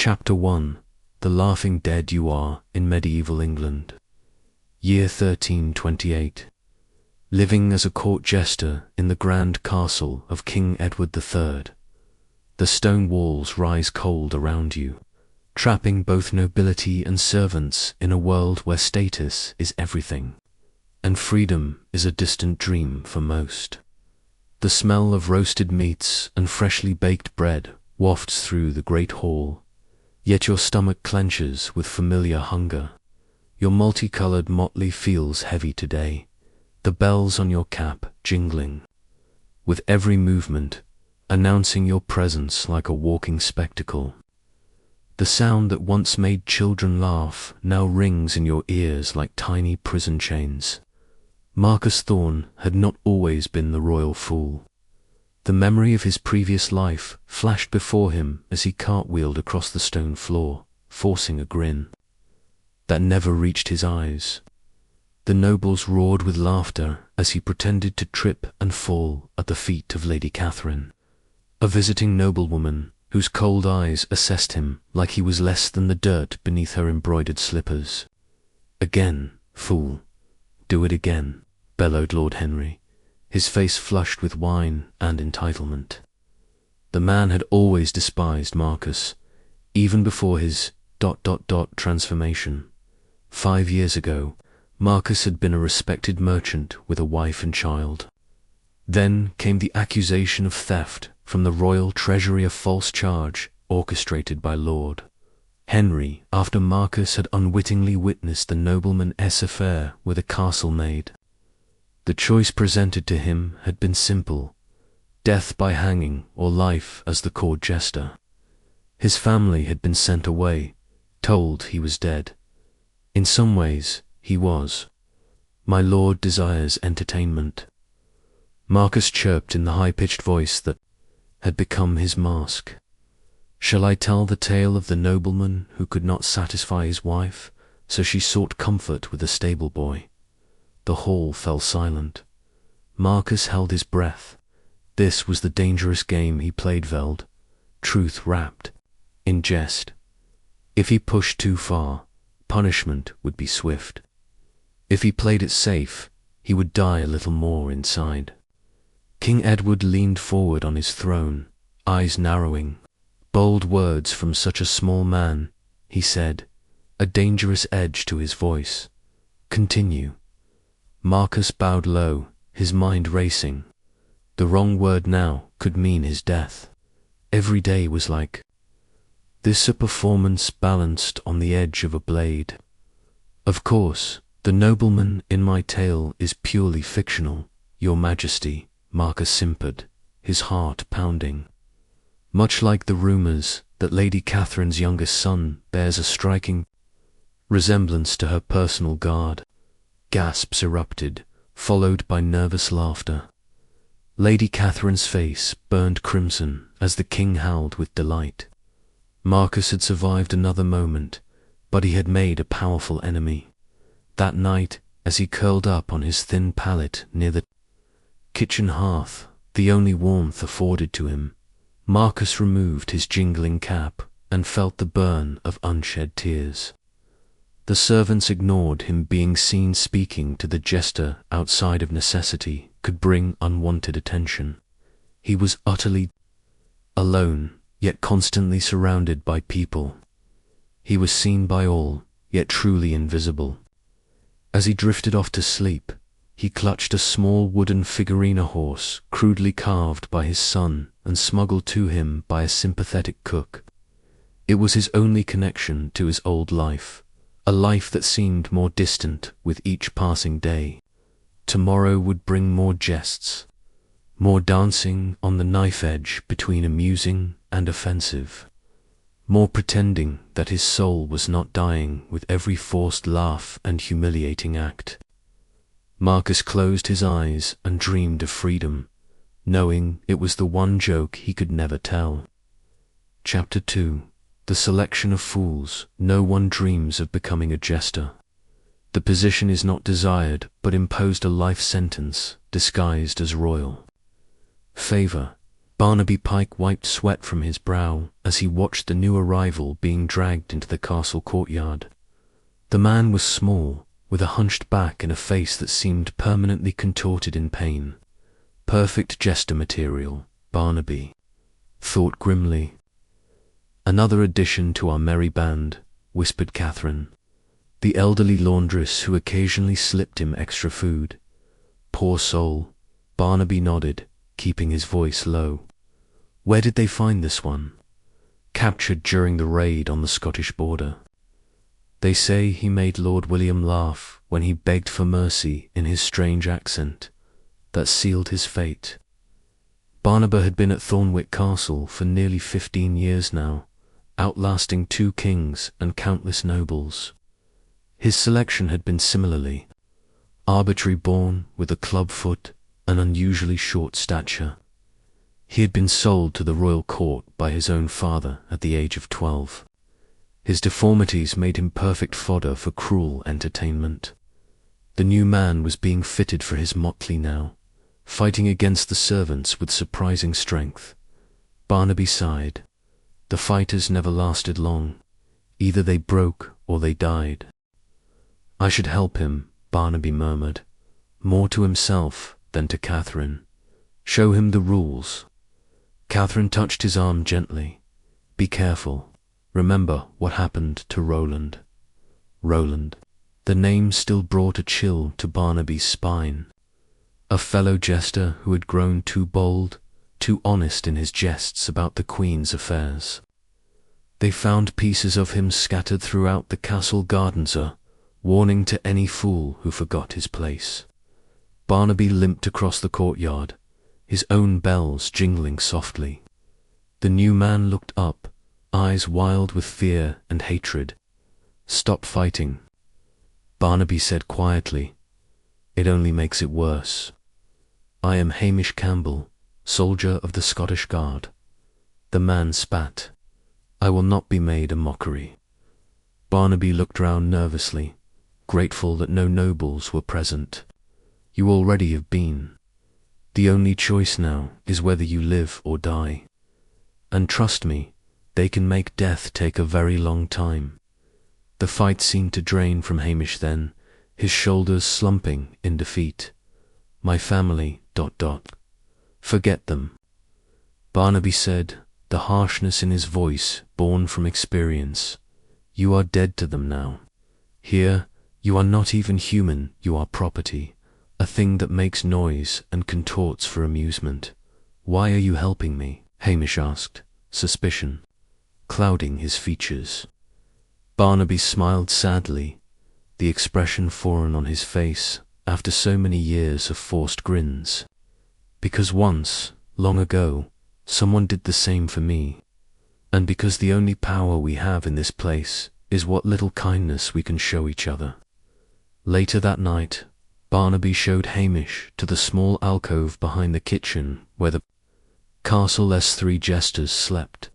Chapter 1. The Laughing Dead You Are in Medieval England. Year 1328. Living as a court jester in the grand castle of King Edward III. The stone walls rise cold around you, trapping both nobility and servants in a world where status is everything, and freedom is a distant dream for most. The smell of roasted meats and freshly baked bread wafts through the great hall, yet your stomach clenches with familiar hunger. Your multicolored motley feels heavy today, the bells on your cap jingling with every movement, announcing your presence like a walking spectacle. The sound that once made children laugh now rings in your ears like tiny prison chains. Marcus Thorne had not always been the royal fool. The memory of his previous life flashed before him as he cartwheeled across the stone floor, forcing a grin that never reached his eyes. The nobles roared with laughter as he pretended to trip and fall at the feet of Lady Catherine, a visiting noblewoman whose cold eyes assessed him like he was less than the dirt beneath her embroidered slippers. "Again, fool. Do it again," bellowed Lord Henry, his face flushed with wine and entitlement. The man had always despised Marcus, even before his ... transformation. 5 years ago, Marcus had been a respected merchant with a wife and child. Then came the accusation of theft from the royal treasury, a false charge orchestrated by Lord Henry after Marcus had unwittingly witnessed the nobleman's affair with a castle maid. The choice presented to him had been simple: death by hanging or life as the court jester. His family had been sent away, told he was dead. In some ways, he was. "My lord desires entertainment," Marcus chirped in the high-pitched voice that had become his mask. "Shall I tell the tale of the nobleman who could not satisfy his wife, so she sought comfort with a stable boy?" The hall fell silent. Marcus held his breath. This was the dangerous game he played, Veld. Truth wrapped in jest. If he pushed too far, punishment would be swift. If he played it safe, he would die a little more inside. King Edward leaned forward on his throne, eyes narrowing. "Bold words from such a small man," he said, a dangerous edge to his voice. "Continue." Marcus bowed low, his mind racing. The wrong word now could mean his death. Every day was like this, a performance balanced on the edge of a blade. "Of course, the nobleman in my tale is purely fictional, Your Majesty," Marcus simpered, his heart pounding. "Much like the rumors that Lady Catherine's youngest son bears a striking resemblance to her personal guard." Gasps erupted, followed by nervous laughter. Lady Catherine's face burned crimson as the king howled with delight. Marcus had survived another moment, but he had made a powerful enemy. That night, as he curled up on his thin pallet near the kitchen hearth, the only warmth afforded to him, Marcus removed his jingling cap and felt the burn of unshed tears. The servants ignored him. Being seen speaking to the jester outside of necessity could bring unwanted attention. He was utterly alone, yet constantly surrounded by people. He was seen by all, yet truly invisible. As he drifted off to sleep, he clutched a small wooden figurine horse crudely carved by his son and smuggled to him by a sympathetic cook. It was his only connection to his old life, a life that seemed more distant with each passing day. Tomorrow would bring more jests, more dancing on the knife edge between amusing and offensive, more pretending that his soul was not dying with every forced laugh and humiliating act. Marcus closed his eyes and dreamed of freedom, knowing it was the one joke he could never tell. Chapter 2. The selection of fools. No one dreams of becoming a jester. The position is not desired, but imposed, a life sentence disguised as royal favor. Barnaby Pike wiped sweat from his brow as he watched the new arrival being dragged into the castle courtyard. The man was small, with a hunched back and a face that seemed permanently contorted in pain. Perfect jester material, Barnaby thought grimly. Another addition to our merry band, whispered Catherine, the elderly laundress who occasionally slipped him extra food. Poor soul, Barnaby nodded, keeping his voice low. Where did they find this one? Captured during the raid on the Scottish border. They say he made Lord William laugh when he begged for mercy in his strange accent. That sealed his fate. Barnaby had been at Thornwick Castle for nearly 15 years now, outlasting 2 kings and countless nobles. His selection had been similarly arbitrary, born with a club foot and unusually short stature. He had been sold to the royal court by his own father at the age of 12. His deformities made him perfect fodder for cruel entertainment. The new man was being fitted for his motley now, fighting against the servants with surprising strength. Barnaby sighed. The fighters never lasted long. Either they broke or they died. I should help him, Barnaby murmured, more to himself than to Catherine. Show him the rules. Catherine touched his arm gently. Be careful. Remember what happened to Roland. Roland. The name still brought a chill to Barnaby's spine. A fellow jester who had grown too bold, too honest in his jests about the Queen's affairs. They found pieces of him scattered throughout the castle gardens, a warning to any fool who forgot his place. Barnaby limped across the courtyard, his own bells jingling softly. The new man looked up, eyes wild with fear and hatred. Stop fighting, Barnaby said quietly. It only makes it worse. I am Hamish Campbell, soldier of the Scottish Guard. The man spat. I will not be made a mockery. Barnaby looked round nervously, grateful that no nobles were present. You already have been. The only choice now is whether you live or die. And trust me, they can make death take a very long time. The fight seemed to drain from Hamish then, his shoulders slumping in defeat. My family, ... Forget them, Barnaby said, the harshness in his voice born from experience. You are dead to them now. Here, you are not even human, you are property, a thing that makes noise and contorts for amusement. Why are you helping me? Hamish asked, suspicion clouding his features. Barnaby smiled sadly, the expression foreign on his face after so many years of forced grins. Because once, long ago, someone did the same for me, and because the only power we have in this place is what little kindness we can show each other. Later that night, Barnaby showed Hamish to the small alcove behind the kitchen where the Castle's 3 jesters slept.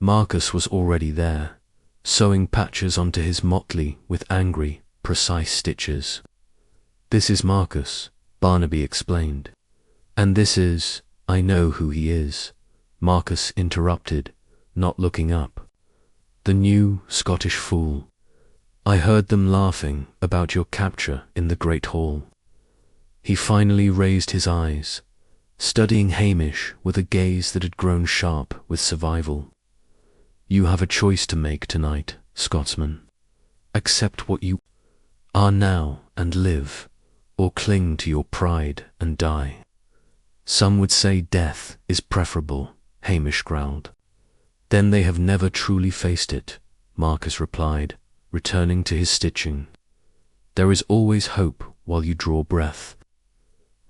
Marcus was already there, sewing patches onto his motley with angry, precise stitches. This is Marcus, Barnaby explained. And this is, I know who he is, Marcus interrupted, not looking up. The new Scottish fool. I heard them laughing about your capture in the Great Hall. He finally raised his eyes, studying Hamish with a gaze that had grown sharp with survival. You have a choice to make tonight, Scotsman. Accept what you are now and live, or cling to your pride and die. Some would say death is preferable, Hamish growled. Then they have never truly faced it, Marcus replied, returning to his stitching. There is always hope while you draw breath.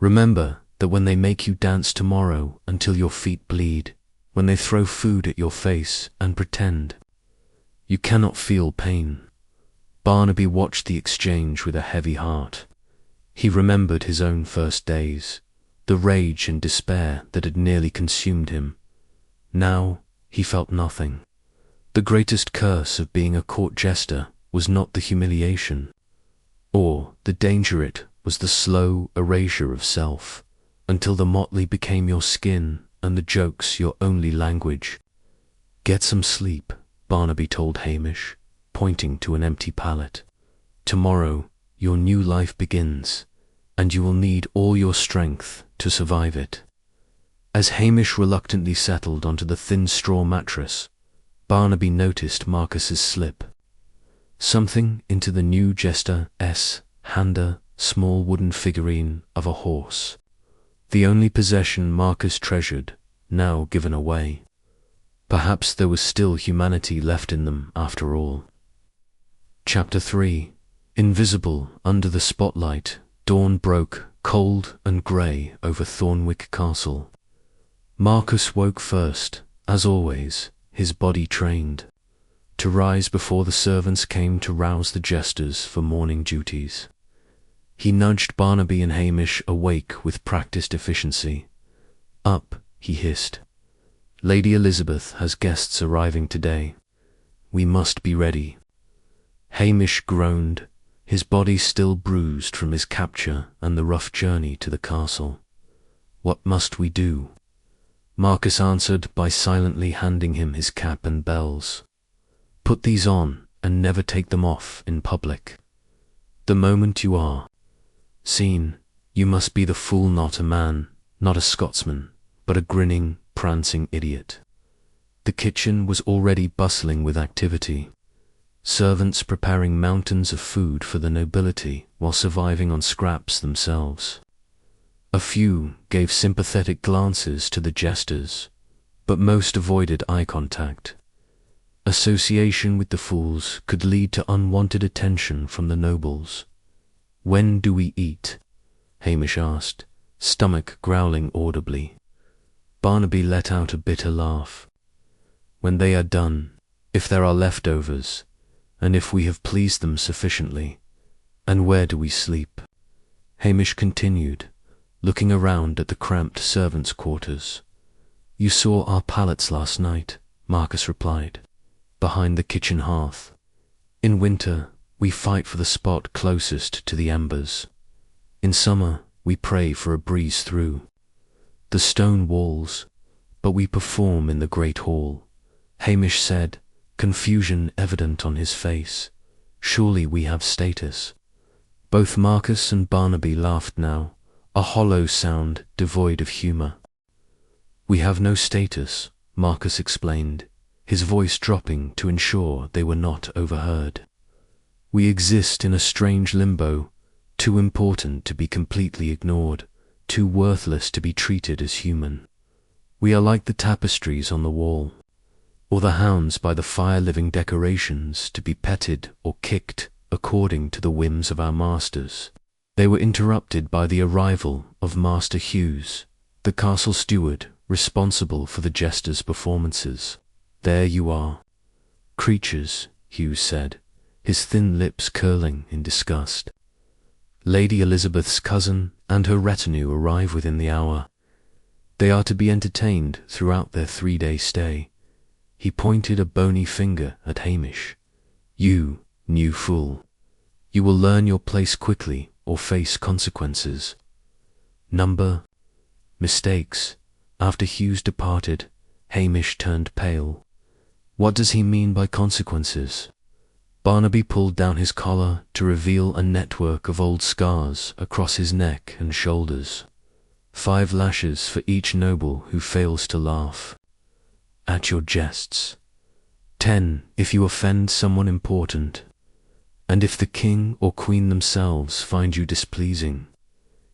Remember that when they make you dance tomorrow until your feet bleed, when they throw food at your face and pretend, you cannot feel pain. Barnaby watched the exchange with a heavy heart. He remembered his own first days, the rage and despair that had nearly consumed him. Now he felt nothing. The greatest curse of being a court jester was not the humiliation, or the danger, it was the slow erasure of self, until the motley became your skin and the joke's your only language. Get some sleep, Barnaby told Hamish, pointing to an empty pallet. Tomorrow, your new life begins, and you will need all your strength to survive it. As Hamish reluctantly settled onto the thin straw mattress, Barnaby noticed Marcus's slip. Something into the new Jester's hander, small wooden figurine of a horse. The only possession Marcus treasured, now given away. Perhaps there was still humanity left in them after all. Chapter 3. Invisible under the spotlight, dawn broke, cold and grey, over Thornwick Castle. Marcus woke first, as always, his body trained, to rise before the servants came to rouse the jesters for morning duties. He nudged Barnaby and Hamish awake with practiced efficiency. Up, he hissed. Lady Elizabeth has guests arriving today. We must be ready. Hamish groaned, his body still bruised from his capture and the rough journey to the castle. What must we do? Marcus answered by silently handing him his cap and bells. Put these on and never take them off in public. The moment you are seen, you must be the fool, not a man, not a Scotsman, but a grinning, prancing idiot. The kitchen was already bustling with activity. Servants preparing mountains of food for the nobility while surviving on scraps themselves. A few gave sympathetic glances to the jesters, but most avoided eye contact. Association with the fools could lead to unwanted attention from the nobles. When do we eat? Hamish asked, stomach growling audibly. Barnaby let out a bitter laugh. When they are done, if there are leftovers, and if we have pleased them sufficiently. And where do we sleep? Hamish continued, looking around at the cramped servants' quarters. You saw our pallets last night, Marcus replied, behind the kitchen hearth. In winter, we fight for the spot closest to the embers. In summer, we pray for a breeze through the stone walls, but we perform in the great hall. Hamish said, confusion evident on his face. Surely we have status. Both Marcus and Barnaby laughed now, a hollow sound devoid of humour. We have no status, Marcus explained, his voice dropping to ensure they were not overheard. We exist in a strange limbo, too important to be completely ignored, too worthless to be treated as human. We are like the tapestries on the wall, or the hounds by the fire, living decorations to be petted or kicked according to the whims of our masters. They were interrupted by the arrival of Master Hughes, the castle steward responsible for the jesters' performances. There you are. Creatures, Hughes said, his thin lips curling in disgust. Lady Elizabeth's cousin and her retinue arrive within the hour. They are to be entertained throughout their 3-day stay. He pointed a bony finger at Hamish. You, new fool. You will learn your place quickly or face consequences. Mistakes. After Hughes departed, Hamish turned pale. What does he mean by consequences? Barnaby pulled down his collar to reveal a network of old scars across his neck and shoulders. 5 lashes for each noble who fails to laugh at your jests. 10 if you offend someone important. And if the king or queen themselves find you displeasing.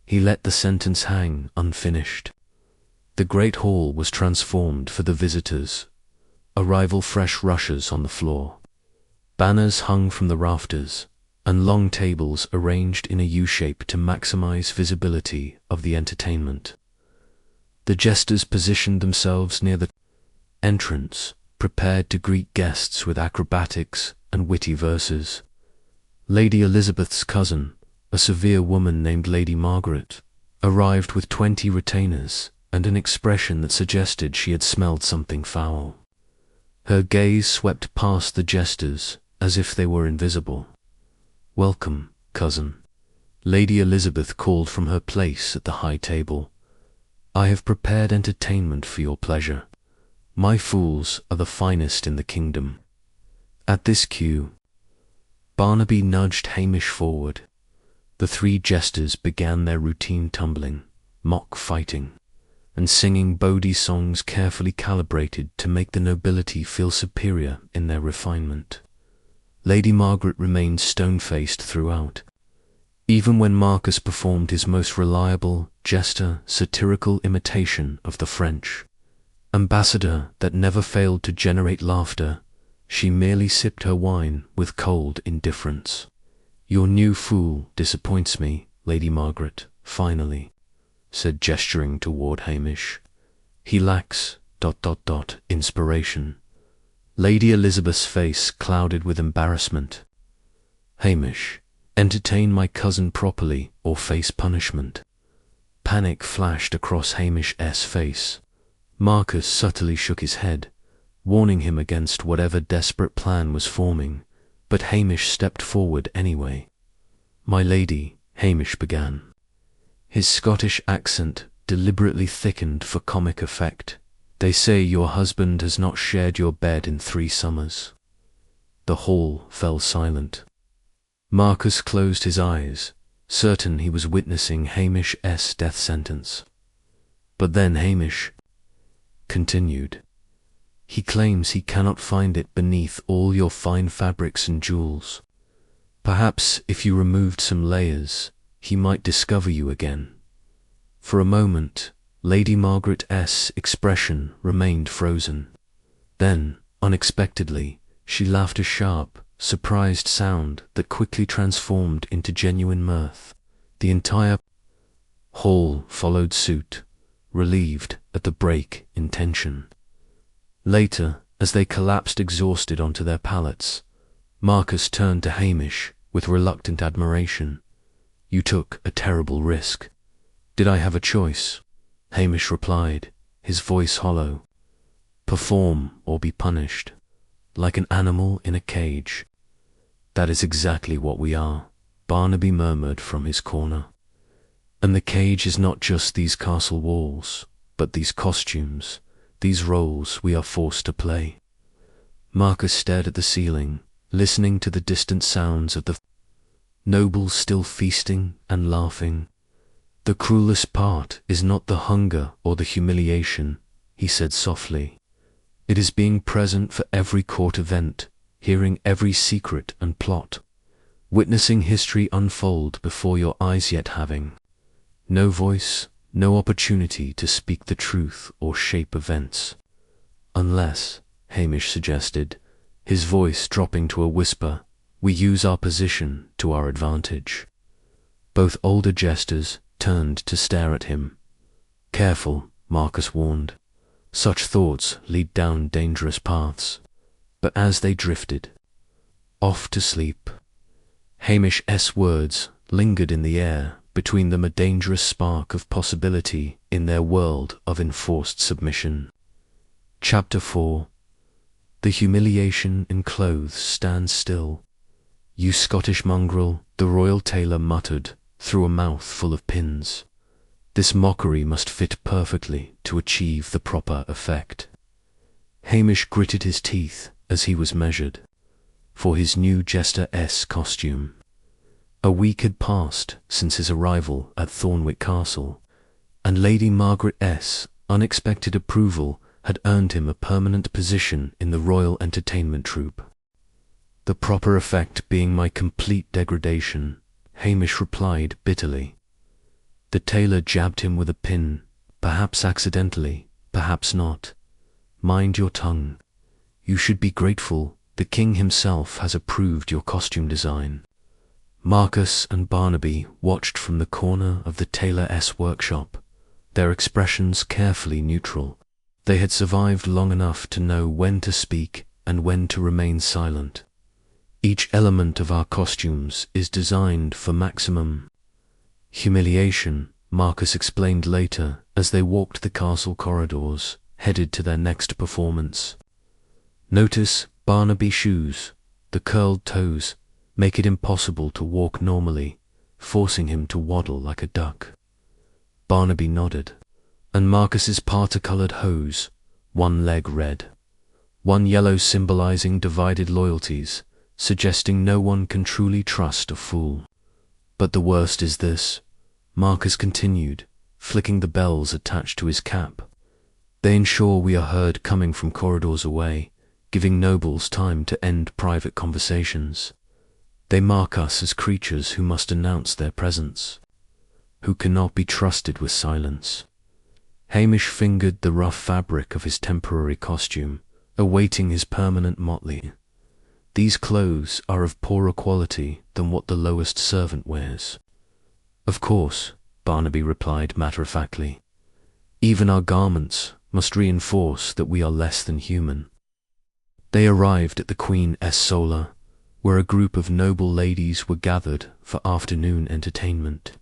He let the sentence hang unfinished. The great hall was transformed for the visitors. Arrival fresh rushes on the floor. Banners hung from the rafters, and long tables arranged in a U-shape to maximize visibility of the entertainment. The jesters positioned themselves near the entrance, prepared to greet guests with acrobatics and witty verses. Lady Elizabeth's cousin, a severe woman named Lady Margaret, arrived with 20 retainers and an expression that suggested she had smelled something foul. Her gaze swept past the jesters as if they were invisible. Welcome, cousin. Lady Elizabeth called from her place at the high table. I have prepared entertainment for your pleasure. My fools are the finest in the kingdom." At this cue, Barnaby nudged Hamish forward. The three jesters began their routine tumbling, mock fighting, and singing Bodhi songs carefully calibrated to make the nobility feel superior in their refinement. Lady Margaret remained stone-faced throughout. Even when Marcus performed his most reliable, jester, satirical imitation of the French ambassador that never failed to generate laughter, she merely sipped her wine with cold indifference. "Your new fool disappoints me, Lady Margaret, finally," said, gesturing toward Hamish. "He lacks ... inspiration." Lady Elizabeth's face clouded with embarrassment. "Hamish, entertain my cousin properly or face punishment." Panic flashed across Hamish's face. Marcus subtly shook his head, warning him against whatever desperate plan was forming, but Hamish stepped forward anyway. "My lady," Hamish began. His Scottish accent deliberately thickened for comic effect. "They say your husband has not shared your bed in 3 summers." The hall fell silent. Marcus closed his eyes, certain he was witnessing Hamish's death sentence. But then Hamish continued. "He claims he cannot find it beneath all your fine fabrics and jewels. Perhaps if you removed some layers, he might discover you again." For a moment, Lady Margaret's expression remained frozen. Then, unexpectedly, she laughed a sharp, surprised sound that quickly transformed into genuine mirth. The entire hall followed suit, relieved at the break in tension. Later, as they collapsed exhausted onto their pallets, Marcus turned to Hamish with reluctant admiration. "You took a terrible risk." "Did I have a choice?" Hamish replied, his voice hollow. "Perform or be punished, like an animal in a cage." "That is exactly what we are," Barnaby murmured from his corner. "And the cage is not just these castle walls, but these costumes, these roles we are forced to play." Marcus stared at the ceiling, listening to the distant sounds of the nobles still feasting and laughing. "The cruelest part is not the hunger or the humiliation," he said softly. "It is being present for every court event, hearing every secret and plot, witnessing history unfold before your eyes, yet having no voice, no opportunity to speak the truth or shape events. Unless," Hamish suggested, his voice dropping to a whisper, "we use our position to our advantage." Both older jesters turned to stare at him. "Careful," Marcus warned. "Such thoughts lead down dangerous paths." But as they drifted off to sleep, Hamish's words lingered in the air, between them a dangerous spark of possibility in their world of enforced submission. Chapter 4. The humiliation in clothes stands still. "You Scottish mongrel," the royal tailor muttered through a mouth full of pins. "This mockery must fit perfectly to achieve the proper effect." Hamish gritted his teeth as he was measured for his new Jester's costume. A week had passed since his arrival at Thornwick Castle, and Lady Margaret's unexpected approval had earned him a permanent position in the royal entertainment troupe. "The proper effect being my complete degradation," Hamish replied bitterly. The tailor jabbed him with a pin, perhaps accidentally, perhaps not. "Mind your tongue. You should be grateful the king himself has approved your costume design." Marcus and Barnaby watched from the corner of the tailor's workshop, their expressions carefully neutral. They had survived long enough to know when to speak and when to remain silent. "Each element of our costumes is designed for maximum humiliation," Marcus explained later as they walked the castle corridors, headed to their next performance. "Notice Barnaby's shoes. The curled toes make it impossible to walk normally, forcing him to waddle like a duck." Barnaby nodded. and Marcus's parti-colored hose, one leg red, one yellow symbolizing divided loyalties, suggesting no one can truly trust a fool. But the worst is this, Marcus continued, flicking the bells attached to his cap. They ensure we are heard coming from corridors away, giving nobles time to end private conversations. They mark us as creatures who must announce their presence, who cannot be trusted with silence. Hamish fingered the rough fabric of his temporary costume, awaiting his permanent motley. These clothes are of poorer quality than what the lowest servant wears. Of course, Barnaby replied matter-of-factly. Even our garments must reinforce that we are less than human. They arrived at the Queen's Solar, where a group of noble ladies were gathered for afternoon entertainment.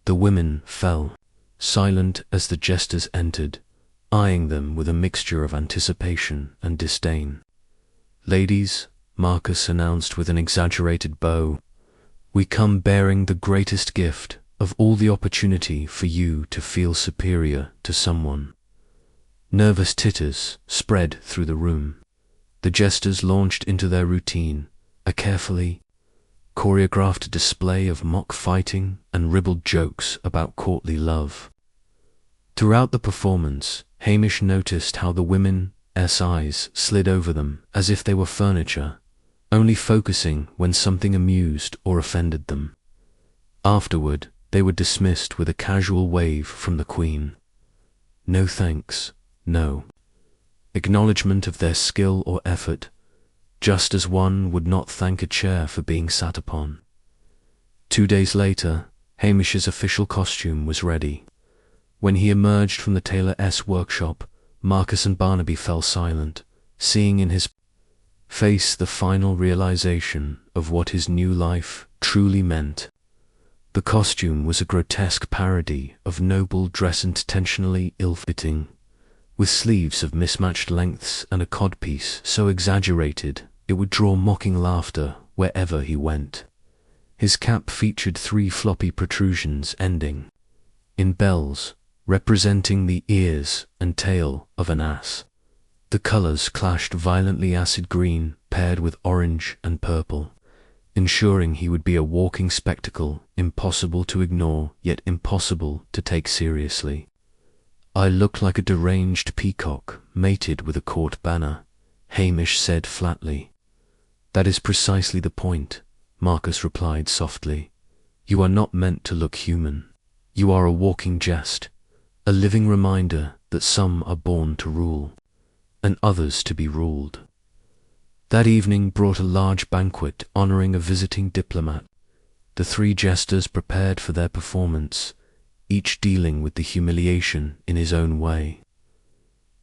The women fell, silent as the jesters entered, eyeing them with a mixture of anticipation and disdain. "Ladies," Marcus announced with an exaggerated bow, "we come bearing the greatest gift of all, the opportunity for you to feel superior to someone." Nervous titters spread through the room. The jesters launched into their routine, a carefully choreographed display of mock fighting and ribald jokes about courtly love. Throughout the performance, Hamish noticed how the women's eyes slid over them as if they were furniture, only focusing when something amused or offended them. Afterward, they were dismissed with a casual wave from the Queen. No thanks, no acknowledgement of their skill or effort, just as one would not thank a chair for being sat upon. 2 days later, Hamish's official costume was ready. When he emerged from the tailor's workshop, Marcus and Barnaby fell silent, seeing in his face the final realization of what his new life truly meant. The costume was a grotesque parody of noble dress, intentionally ill-fitting, with sleeves of mismatched lengths and a codpiece so exaggerated it would draw mocking laughter wherever he went. His cap featured 3 floppy protrusions ending in bells, representing the ears and tail of an ass. The colors clashed violently, acid green paired with orange and purple, ensuring he would be a walking spectacle, impossible to ignore, yet impossible to take seriously. "I look like a deranged peacock mated with a court banner," Hamish said flatly. "That is precisely the point," Marcus replied softly. "You are not meant to look human. You are a walking jest, a living reminder that some are born to rule, and others to be ruled." That evening brought a large banquet honoring a visiting diplomat. The 3 jesters prepared for their performance, each dealing with the humiliation in his own way.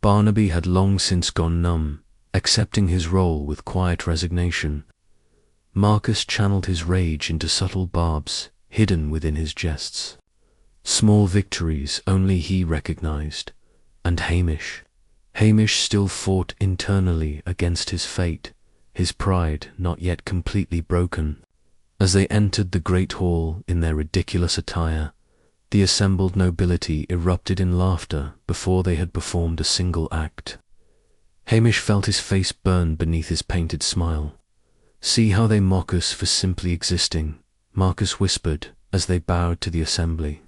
Barnaby had long since gone numb, accepting his role with quiet resignation. Marcus channeled his rage into subtle barbs hidden within his jests, small victories only he recognized. And Hamish still fought internally against his fate, his pride not yet completely broken. As they entered the great hall in their ridiculous attire, the assembled nobility erupted in laughter before they had performed a single act. Hamish felt his face burn beneath his painted smile. "See how they mock us for simply existing," Marcus whispered as they bowed to the assembly.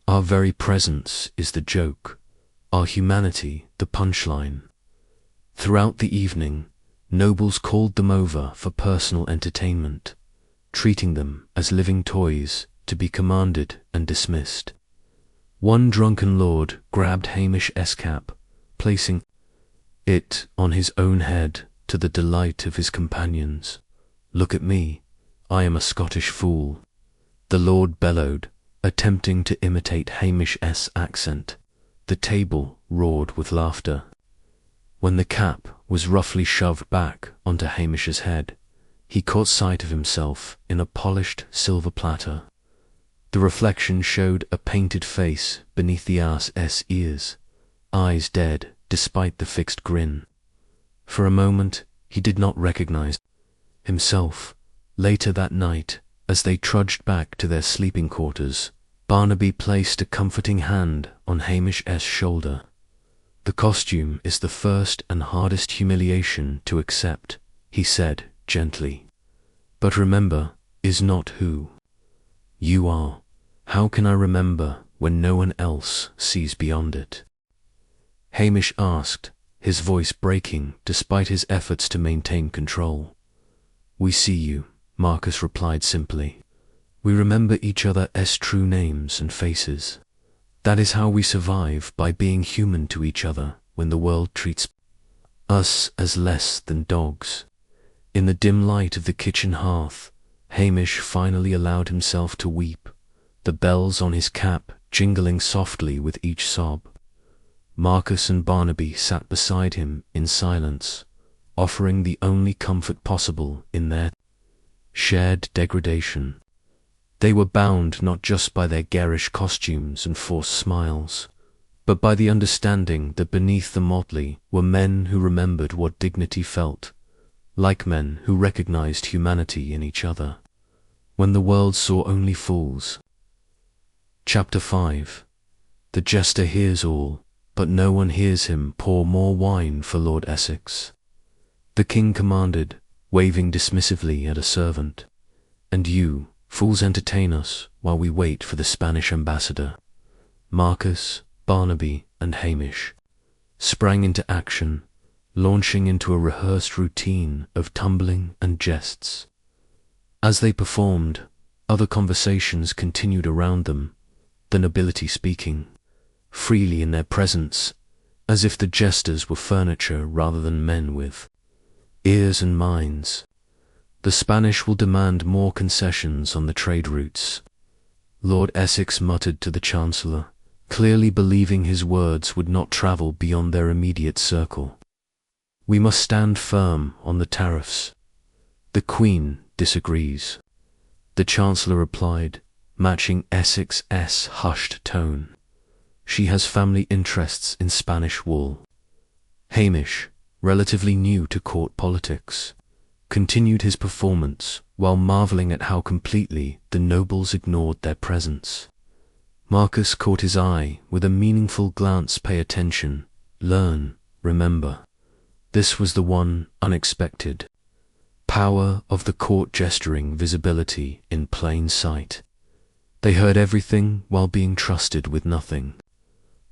"Our very presence is the joke, our humanity the punchline." Throughout the evening, nobles called them over for personal entertainment, treating them as living toys to be commanded and dismissed. One drunken lord grabbed Hamish's cap, placing it on his own head to the delight of his companions. "Look at me, I am a Scottish fool," the lord bellowed, attempting to imitate Hamish's accent. The table roared with laughter. When the cap was roughly shoved back onto Hamish's head, he caught sight of himself in a polished silver platter. The reflection showed a painted face beneath the ass's ears, eyes dead despite the fixed grin. For a moment, he did not recognize himself. Later that night, as they trudged back to their sleeping quarters, Barnaby placed a comforting hand on Hamish's shoulder. The costume is the first and hardest humiliation to accept, he said gently. But remember, is not who you are. How can I remember when no one else sees beyond it? Hamish asked, his voice breaking despite his efforts to maintain control. We see you, Marcus replied simply. We remember each other's true names and faces. That is how we survive, by being human to each other when the world treats us as less than dogs. In the dim light of the kitchen hearth, Hamish finally allowed himself to weep, the bells on his cap jingling softly with each sob. Marcus and Barnaby sat beside him in silence, offering the only comfort possible in their shared degradation. They were bound not just by their garish costumes and forced smiles, but by the understanding that beneath the motley were men who remembered what dignity felt, like men who recognized humanity in each other, when the world saw only fools. Chapter 5. The Jester hears all, but no one hears him pour more wine for Lord Essex. The king commanded, waving dismissively at a servant, "And you, fools, entertain us while we wait for the Spanish ambassador." Marcus, Barnaby, and Hamish sprang into action, launching into a rehearsed routine of tumbling and jests. As they performed, other conversations continued around them, the nobility speaking freely in their presence, as if the jesters were furniture rather than men with ears and minds. The Spanish will demand more concessions on the trade routes, Lord Essex muttered to the Chancellor, clearly believing his words would not travel beyond their immediate circle. We must stand firm on the tariffs. The Queen disagrees, the Chancellor replied, matching Essex's hushed tone. She has family interests in Spanish wool. Hamish, relatively new to court politics, continued his performance while marveling at how completely the nobles ignored their presence. Marcus caught his eye with a meaningful glance. Pay attention, learn, remember. This was the one unexpected power of the court gesturing, visibility in plain sight. They heard everything while being trusted with nothing.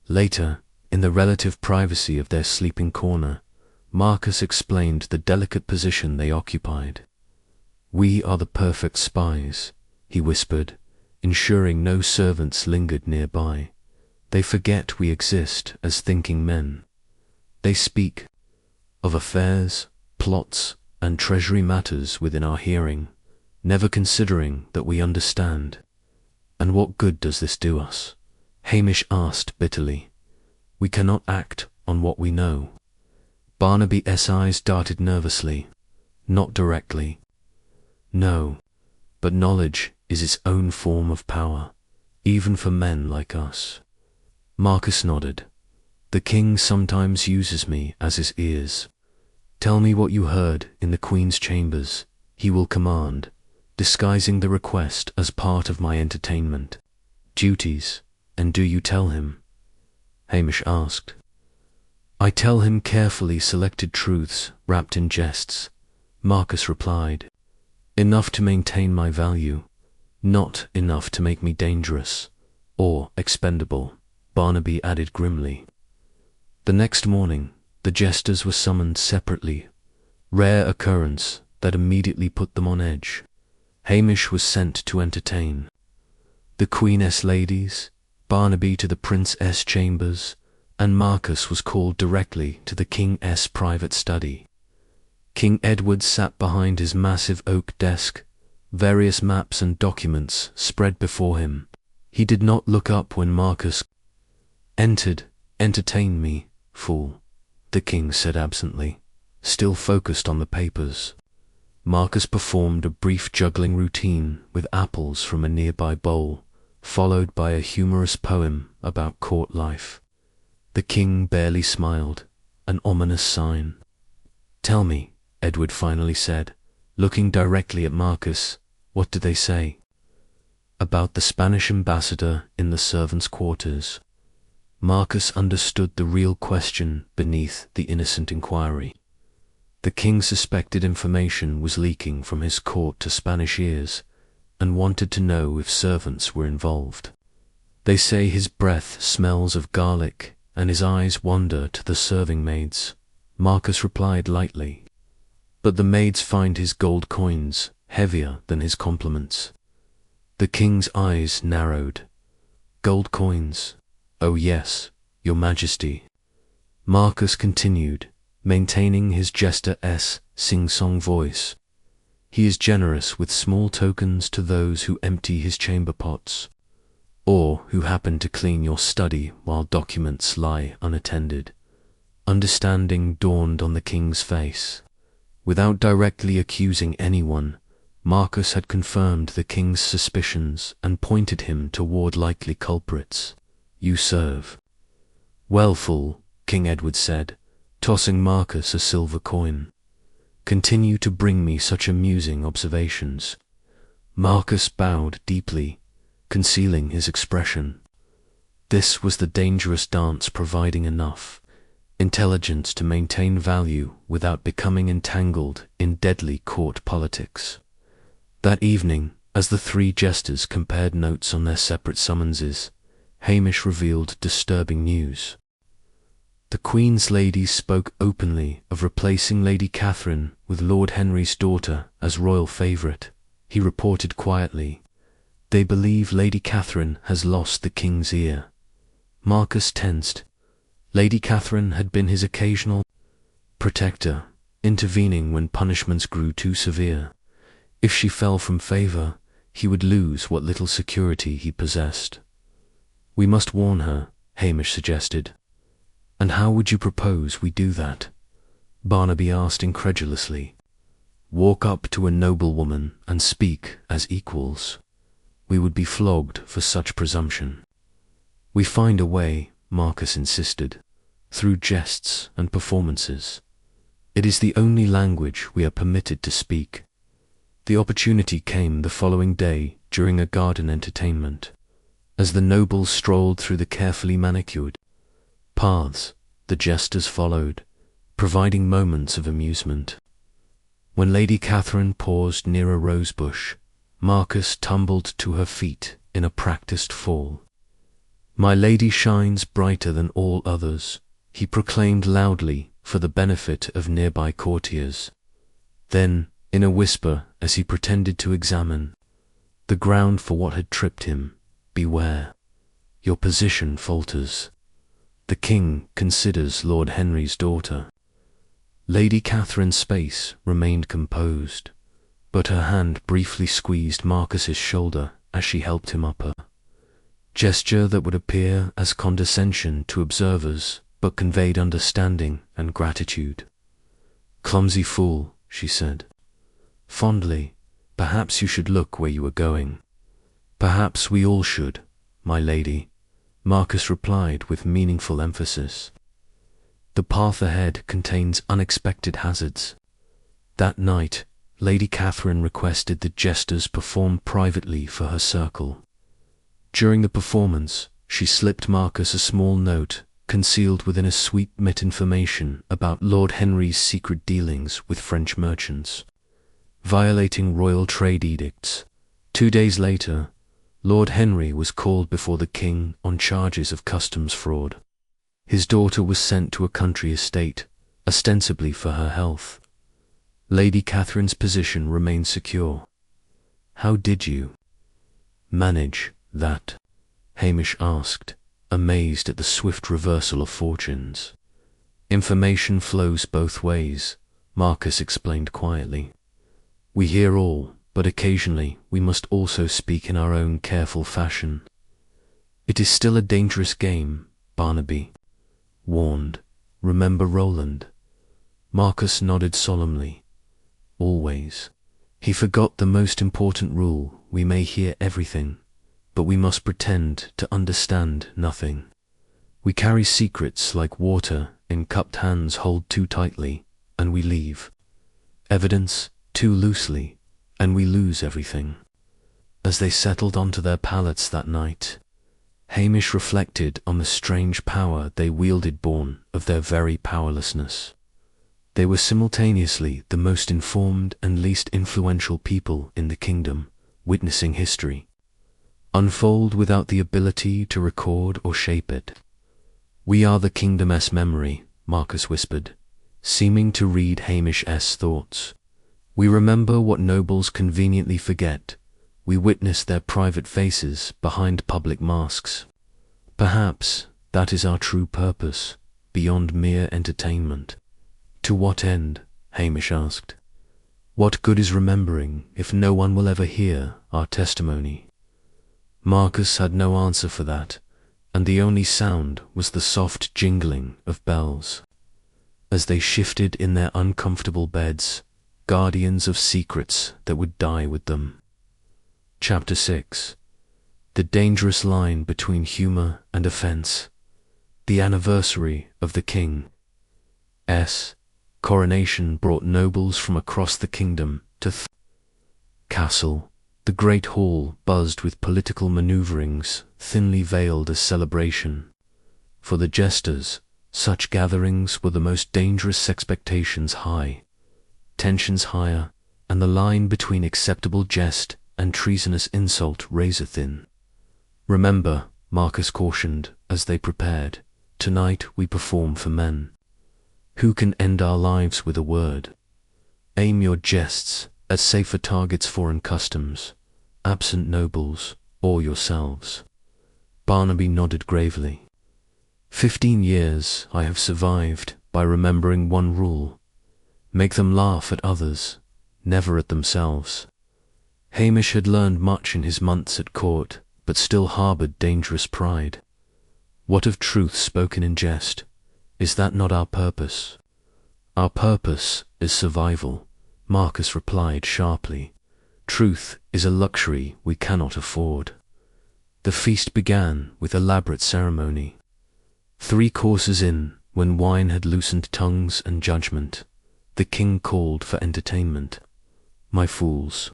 Later, in the relative privacy of their sleeping corner, Marcus explained the delicate position they occupied. "We are the perfect spies," he whispered, ensuring no servants lingered nearby. "They forget we exist as thinking men. They speak of affairs, plots, and treasury matters within our hearing, never considering that we understand." "And what good does this do us?" Hamish asked bitterly. "We cannot act on what we know." Barnaby's eyes darted nervously. "Not directly. No, but knowledge is its own form of power, even for men like us." Marcus nodded. "The king sometimes uses me as his ears. Tell me what you heard in the Queen's chambers," he will command, disguising the request as part of my entertainment duties. "And do you tell him?" Hamish asked. "I tell him carefully selected truths wrapped in jests," Marcus replied. "Enough to maintain my value, not enough to make me dangerous or expendable," Barnaby added grimly. The next morning, the jesters were summoned separately, rare occurrence that immediately put them on edge. Hamish was sent to entertain the Queen's ladies, Barnaby to the Prince's chambers, and Marcus was called directly to the King's private study. King Edward sat behind his massive oak desk, various maps and documents spread before him. He did not look up when Marcus entered. "Entertain me, fool," the king said absently, still focused on the papers. Marcus performed a brief juggling routine with apples from a nearby bowl, followed by a humorous poem about court life. The king barely smiled, an ominous sign. "Tell me," Edward finally said, looking directly at Marcus, "what did they say?" about the Spanish ambassador in the servants' quarters. Marcus understood the real question beneath the innocent inquiry. The king suspected information was leaking from his court to Spanish ears, and wanted to know if servants were involved. They say his breath smells of garlic, and his eyes wander to the serving maids, Marcus replied lightly. But the maids find his gold coins heavier than his compliments. The king's eyes narrowed. Gold coins? Oh yes, your majesty. Marcus continued, maintaining his Jester's sing-song voice. He is generous with small tokens to those who empty his chamber pots, or who happen to clean your study while documents lie unattended. Understanding dawned on the king's face. Without directly accusing anyone, Marcus had confirmed the king's suspicions and pointed him toward likely culprits. You serve. Well, fool, King Edward said, tossing Marcus a silver coin. Continue to bring me such amusing observations. Marcus bowed deeply, concealing his expression. This was the dangerous dance, providing enough intelligence to maintain value without becoming entangled in deadly court politics. That evening, as the three jesters compared notes on their separate summonses, Hamish revealed disturbing news. The Queen's ladies spoke openly of replacing Lady Catherine with Lord Henry's daughter as royal favourite, he reported quietly. They believe Lady Catherine has lost the king's ear. Marcus tensed. Lady Catherine had been his occasional protector, intervening when punishments grew too severe. If she fell from favour, he would lose what little security he possessed. We must warn her, Hamish suggested. And how would you propose we do that? Barnaby asked incredulously. Walk up to a noblewoman and speak as equals. We would be flogged for such presumption. We find a way, Marcus insisted, through jests and performances. It is the only language we are permitted to speak. The opportunity came the following day during a garden entertainment. As the nobles strolled through the carefully manicured paths, the jesters followed, providing moments of amusement. When Lady Catherine paused near a rosebush, Marcus tumbled to her feet in a practiced fall. My lady shines brighter than all others, he proclaimed loudly for the benefit of nearby courtiers. Then, in a whisper, as he pretended to examine the ground for what had tripped him, beware. Your position falters. The king considers Lord Henry's daughter. Lady Catherine's face remained composed, but her hand briefly squeezed Marcus's shoulder as she helped him up, a gesture that would appear as condescension to observers, but conveyed understanding and gratitude. Clumsy fool, she said. Fondly, perhaps you should look where you are going. Perhaps we all should, my lady, Marcus replied with meaningful emphasis. The path ahead contains unexpected hazards. That night, Lady Catherine requested the jesters perform privately for her circle. During the performance, she slipped Marcus a small note concealed within a sweet-mint information about Lord Henry's secret dealings with French merchants, violating royal trade edicts. 2 days later, Lord Henry was called before the king on charges of customs fraud. His daughter was sent to a country estate, ostensibly for her health. Lady Catherine's position remained secure. How did you manage that? Hamish asked, amazed at the swift reversal of fortunes. Information flows both ways, Marcus explained quietly. We hear all, but occasionally we must also speak in our own careful fashion. It is still a dangerous game, Barnaby warned. Remember Roland. Marcus nodded solemnly. Always. He forgot the most important rule: we may hear everything, but we must pretend to understand nothing. We carry secrets like water in cupped hands hold too tightly, and we leave evidence too loosely, and we lose everything. As they settled onto their pallets that night, Hamish reflected on the strange power they wielded, born of their very powerlessness. They were simultaneously the most informed and least influential people in the kingdom, witnessing history unfold without the ability to record or shape it. "We are the kingdom's memory," Marcus whispered, seeming to read Hamish's thoughts. "We remember what nobles conveniently forget. We witness their private faces behind public masks. Perhaps that is our true purpose, beyond mere entertainment." "To what end?" Hamish asked. "What good is remembering if no one will ever hear our testimony?" Marcus had no answer for that, and the only sound was the soft jingling of bells. As they shifted in their uncomfortable beds, guardians of secrets that would die with them. Chapter 6. The dangerous line between humour and offence. The anniversary of the king's coronation brought nobles from across the kingdom to the castle. The great hall buzzed with political manoeuvrings, thinly veiled as celebration. For the jesters, such gatherings were the most dangerous, expectations high, tensions higher, and the line between acceptable jest and treasonous insult razor thin. "Remember," Marcus cautioned as they prepared, "tonight we perform for men. Who can end our lives with a word? Aim your jests at safer targets, foreign customs, absent nobles, or yourselves." Barnaby nodded gravely. 15 years I have survived by remembering one rule: make them laugh at others, never at themselves. Hamish had learned much in his months at court, but still harboured dangerous pride. What of truth spoken in jest? Is that not our purpose? "Our purpose is survival," Marcus replied sharply. "Truth is a luxury we cannot afford." The feast began with elaborate ceremony. 3 courses in, when wine had loosened tongues and judgment, the king called for entertainment. "My fools,"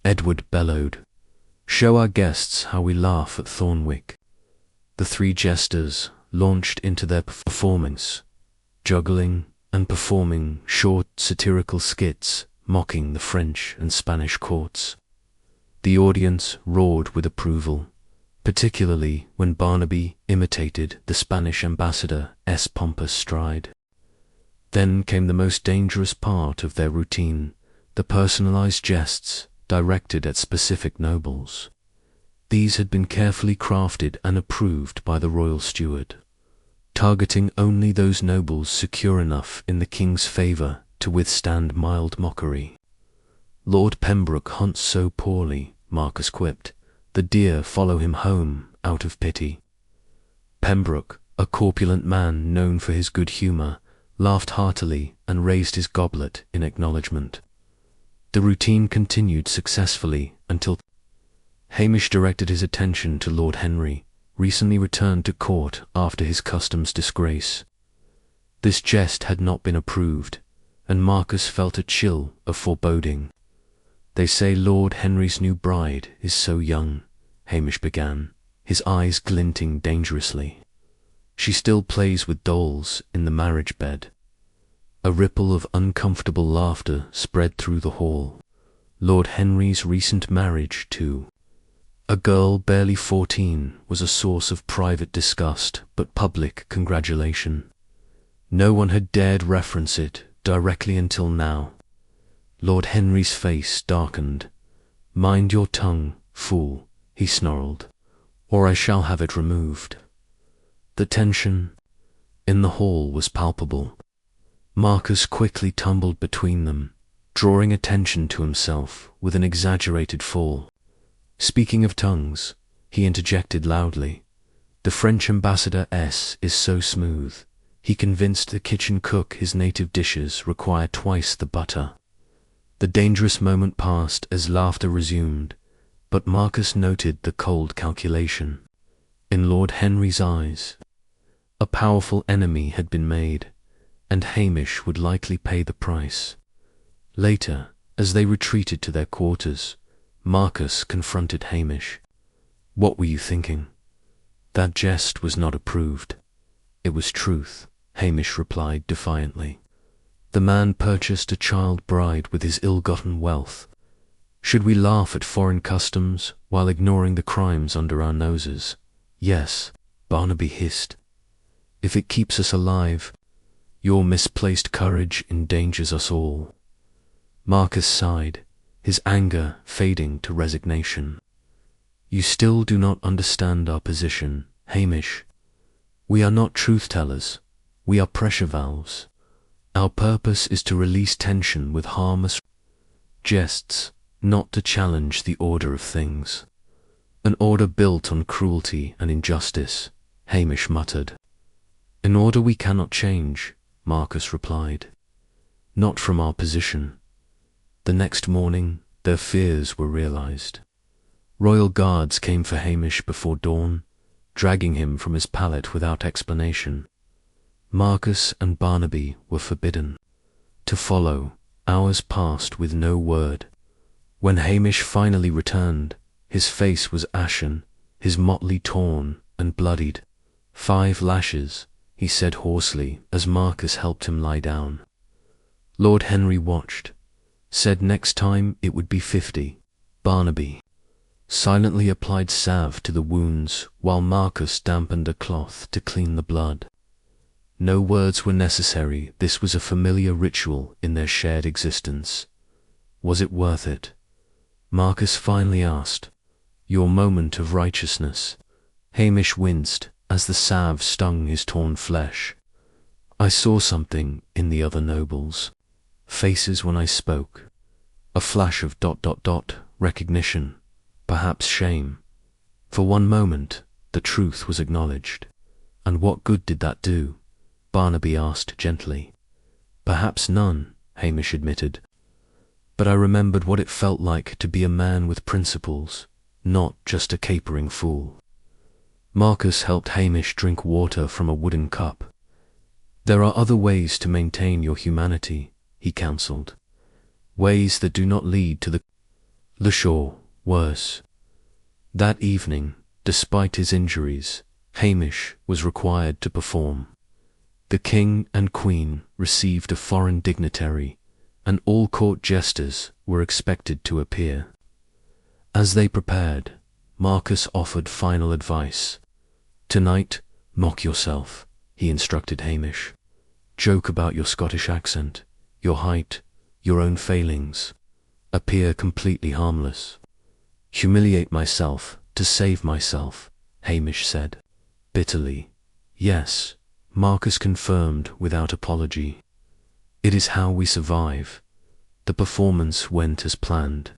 Edward bellowed, "show our guests how we laugh at Thornwick." The 3 jesters launched into their performance, juggling and performing short satirical skits mocking the French and Spanish courts. The audience roared with approval, particularly when Barnaby imitated the Spanish ambassador's pompous stride. Then came the most dangerous part of their routine, the personalized jests directed at specific nobles. These had been carefully crafted and approved by the royal steward, targeting only those nobles secure enough in the king's favour to withstand mild mockery. "Lord Pembroke hunts so poorly," Marcus quipped, "the deer follow him home out of pity." Pembroke, a corpulent man known for his good humour, laughed heartily and raised his goblet in acknowledgement. The routine continued successfully until Hamish directed his attention to Lord Henry, recently returned to court after his custom's disgrace. This jest had not been approved, and Marcus felt a chill of foreboding. "They say Lord Henry's new bride is so young," Hamish began, his eyes glinting dangerously. "She still plays with dolls in the marriage bed." A ripple of uncomfortable laughter spread through the hall. Lord Henry's recent marriage, too. A girl barely 14 was a source of private disgust but public congratulation. No one had dared reference it directly until now. Lord Henry's face darkened. "Mind your tongue, fool," he snarled, "or I shall have it removed." The tension in the hall was palpable. Marcus quickly tumbled between them, drawing attention to himself with an exaggerated fall. "Speaking of tongues," he interjected loudly, "the French ambassador's is so smooth. He convinced the kitchen cook his native dishes require twice the butter." The dangerous moment passed as laughter resumed, but Marcus noted the cold calculation. In Lord Henry's eyes, a powerful enemy had been made, and Hamish would likely pay the price. Later, as they retreated to their quarters, Marcus confronted Hamish. What were you thinking? That jest was not approved. It was truth, Hamish replied defiantly. The man purchased a child bride with his ill-gotten wealth. Should we laugh at foreign customs while ignoring the crimes under our noses? Yes, Barnaby hissed. If it keeps us alive, your misplaced courage endangers us all. Marcus sighed, his anger fading to resignation. You still do not understand our position, Hamish. We are not truth-tellers. We are pressure valves. Our purpose is to release tension with harmless jests, not to challenge the order of things. An order built on cruelty and injustice, Hamish muttered. An order we cannot change, Marcus replied. Not from our position. The next morning, their fears were realized. Royal guards came for Hamish before dawn, dragging him from his pallet without explanation. Marcus and Barnaby were forbidden to follow. Hours passed with no word. When Hamish finally returned, his face was ashen, his motley torn and bloodied. 5 lashes, he said hoarsely as Marcus helped him lie down. Lord Henry watched, said next time it would be 50. Barnaby silently applied salve to the wounds while Marcus dampened a cloth to clean the blood. No words were necessary. This was a familiar ritual in their shared existence. Was it worth it? Marcus finally asked. Your moment of righteousness. Hamish winced as the salve stung his torn flesh. I saw something in the other nobles' faces when I spoke. A flash of ... recognition, perhaps shame. For one moment, the truth was acknowledged. And what good did that do? Barnaby asked gently. Perhaps none, Hamish admitted. But I remembered what it felt like to be a man with principles, not just a capering fool. Marcus helped Hamish drink water from a wooden cup. There are other ways to maintain your humanity, he counseled. Ways that do not lead to the shore. Worse. That evening, despite his injuries, Hamish was required to perform. The king and queen received a foreign dignitary, and all court jesters were expected to appear. As they prepared, Marcus offered final advice. Tonight, mock yourself, he instructed Hamish. Joke about your Scottish accent, your height, your own failings. Appear completely harmless. Humiliate myself to save myself, Hamish said, bitterly. Yes, Marcus confirmed without apology. It is how we survive. The performance went as planned.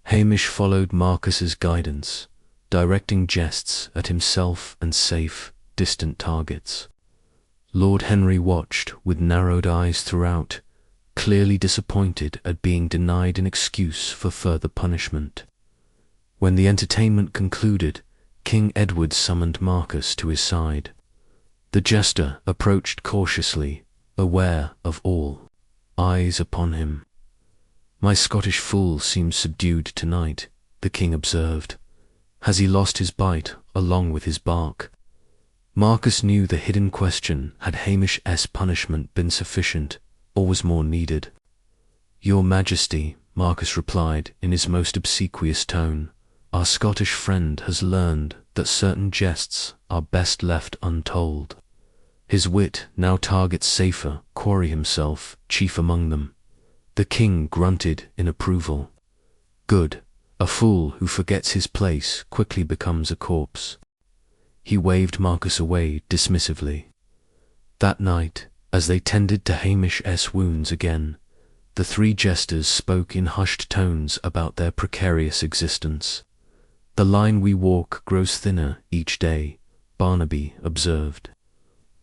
Hamish followed Marcus's guidance, directing jests at himself and safe, distant targets. Lord Henry watched with narrowed eyes throughout, clearly disappointed at being denied an excuse for further punishment. When the entertainment concluded, King Edward summoned Marcus to his side. The jester approached cautiously, aware of all eyes upon him. My Scottish fool seems subdued tonight, the king observed. Has he lost his bite along with his bark? Marcus knew the hidden question: had Hamish's punishment been sufficient, or was more needed? Your Majesty, Marcus replied in his most obsequious tone, our Scottish friend has learned that certain jests are best left untold. His wit now targets safer quarry himself, chief among them. The king grunted in approval. Good. A fool who forgets his place quickly becomes a corpse. He waved Marcus away dismissively. That night, as they tended to Hamish's wounds again, the 3 jesters spoke in hushed tones about their precarious existence. The line we walk grows thinner each day, Barnaby observed.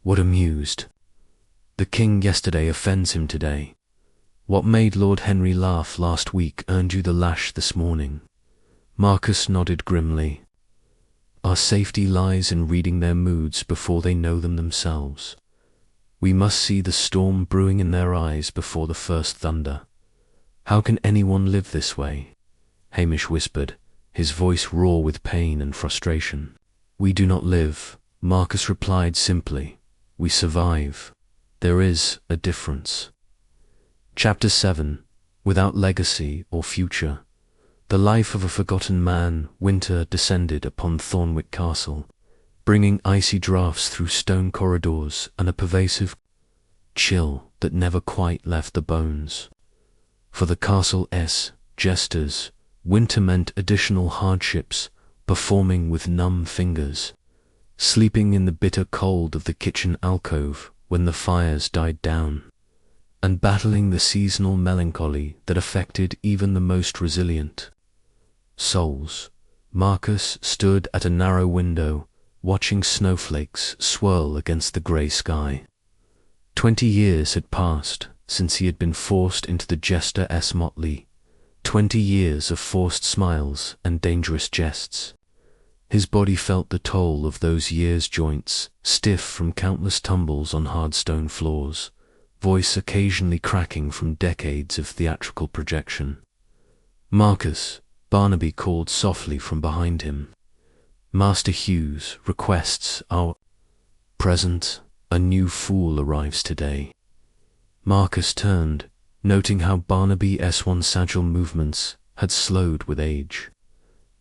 What amused. The king yesterday offends him today. What made Lord Henry laugh last week earned you the lash this morning. Marcus nodded grimly. Our safety lies in reading their moods before they know them themselves. We must see the storm brewing in their eyes before the first thunder. How can anyone live this way? Hamish whispered, his voice raw with pain and frustration. We do not live, Marcus replied simply. We survive. There is a difference. Chapter 7. Without legacy or future. The life of a forgotten man, winter descended upon Thornwick Castle, bringing icy draughts through stone corridors and a pervasive chill that never quite left the bones. For the castle's jesters, winter meant additional hardships, performing with numb fingers, sleeping in the bitter cold of the kitchen alcove when the fires died down, and battling the seasonal melancholy that affected even the most resilient souls. Marcus stood at a narrow window, watching snowflakes swirl against the grey sky. 20 years had passed since he had been forced into the Jester's motley, 20 years of forced smiles and dangerous jests. His body felt the toll of those years' joints, stiff from countless tumbles on hard stone floors, voice occasionally cracking from decades of theatrical projection. Marcus, Barnaby called softly from behind him. Master Hughes requests our present. A new fool arrives today. Marcus turned, noting how Barnaby's one sagittal movements had slowed with age.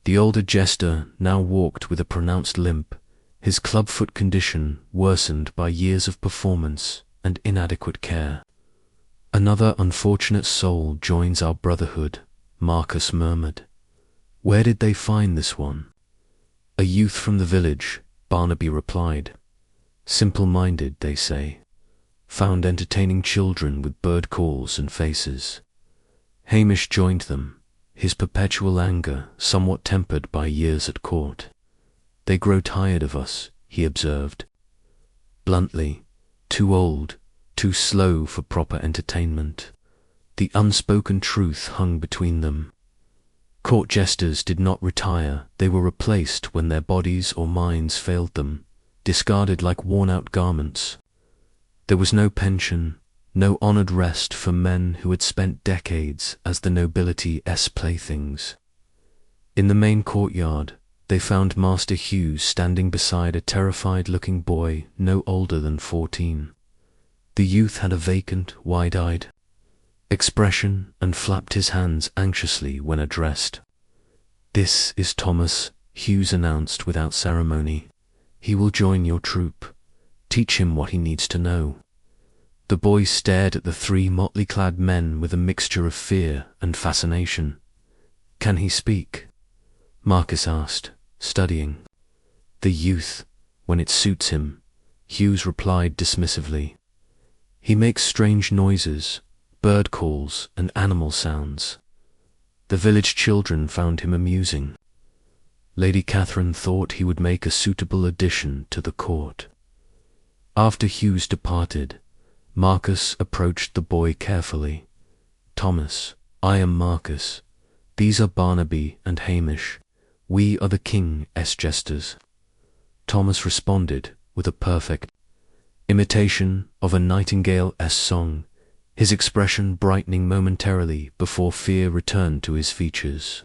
The older Jester now walked with a pronounced limp, his clubfoot condition worsened by years of performance and inadequate care. Another unfortunate soul joins our brotherhood, Marcus murmured. Where did they find this one? A youth from the village, Barnaby replied. Simple-minded, they say. Found entertaining children with bird calls and faces. Hamish joined them, his perpetual anger somewhat tempered by years at court. They grow tired of us, he observed. Bluntly, too old, too slow for proper entertainment. The unspoken truth hung between them. Court jesters did not retire, they were replaced when their bodies or minds failed them, discarded like worn-out garments. There was no pension, no honoured rest for men who had spent decades as the nobility's playthings. In the main courtyard, they found Master Hughes standing beside a terrified-looking boy no older than 14. The youth had a vacant, wide-eyed expression and flapped his hands anxiously when addressed. This is Thomas, Hughes announced without ceremony. He will join your troop. Teach him what he needs to know. The boy stared at the 3 motley-clad men with a mixture of fear and fascination. Can he speak? Marcus asked, studying. The youth, when it suits him, Hughes replied dismissively. He makes strange noises, bird calls and animal sounds. The village children found him amusing. Lady Catherine thought he would make a suitable addition to the court. After Hughes departed, Marcus approached the boy carefully. Thomas, I am Marcus. These are Barnaby and Hamish. We are the king's jesters. Thomas responded with a perfect imitation of a nightingale's song, his expression brightening momentarily before fear returned to his features.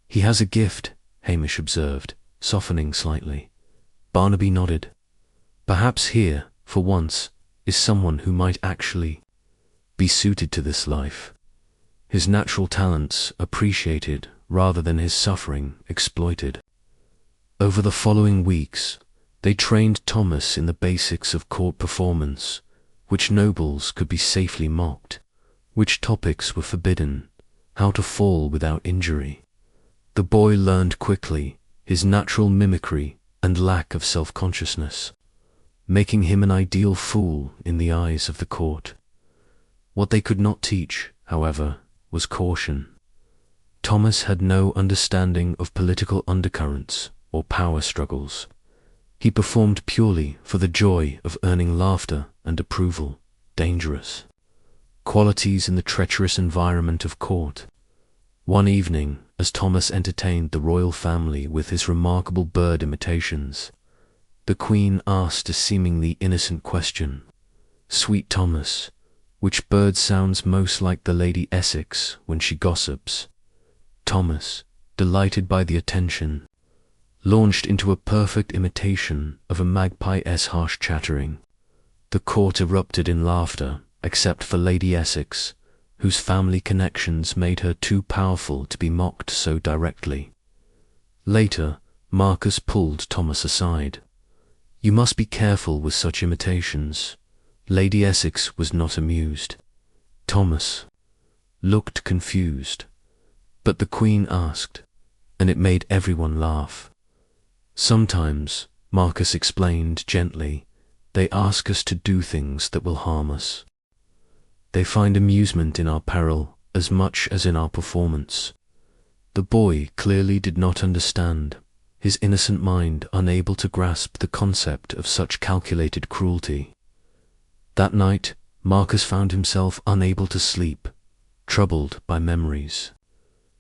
He has a gift, Hamish observed, softening slightly. Barnaby nodded. Perhaps here, for once, is someone who might actually be suited to this life. His natural talents appreciated rather than his suffering exploited. Over the following weeks, they trained Thomas in the basics of court performance, which nobles could be safely mocked, which topics were forbidden, how to fall without injury. The boy learned quickly his natural mimicry and lack of self-consciousness, making him an ideal fool in the eyes of the court. What they could not teach, however, was caution. Thomas had no understanding of political undercurrents or power struggles. He performed purely for the joy of earning laughter and approval, dangerous qualities in the treacherous environment of court. One evening, as Thomas entertained the royal family with his remarkable bird imitations, the Queen asked a seemingly innocent question. Sweet Thomas, which bird sounds most like the Lady Essex when she gossips? Thomas, delighted by the attention, launched into a perfect imitation of a magpie's harsh chattering. The court erupted in laughter, except for Lady Essex, whose family connections made her too powerful to be mocked so directly. Later, Marcus pulled Thomas aside. "You must be careful with such imitations." Lady Essex was not amused. Thomas looked confused, but the Queen asked, and it made everyone laugh. "Sometimes," Marcus explained gently, "they ask us to do things that will harm us. They find amusement in our peril as much as in our performance." The boy clearly did not understand, his innocent mind unable to grasp the concept of such calculated cruelty. That night, Marcus found himself unable to sleep, troubled by memories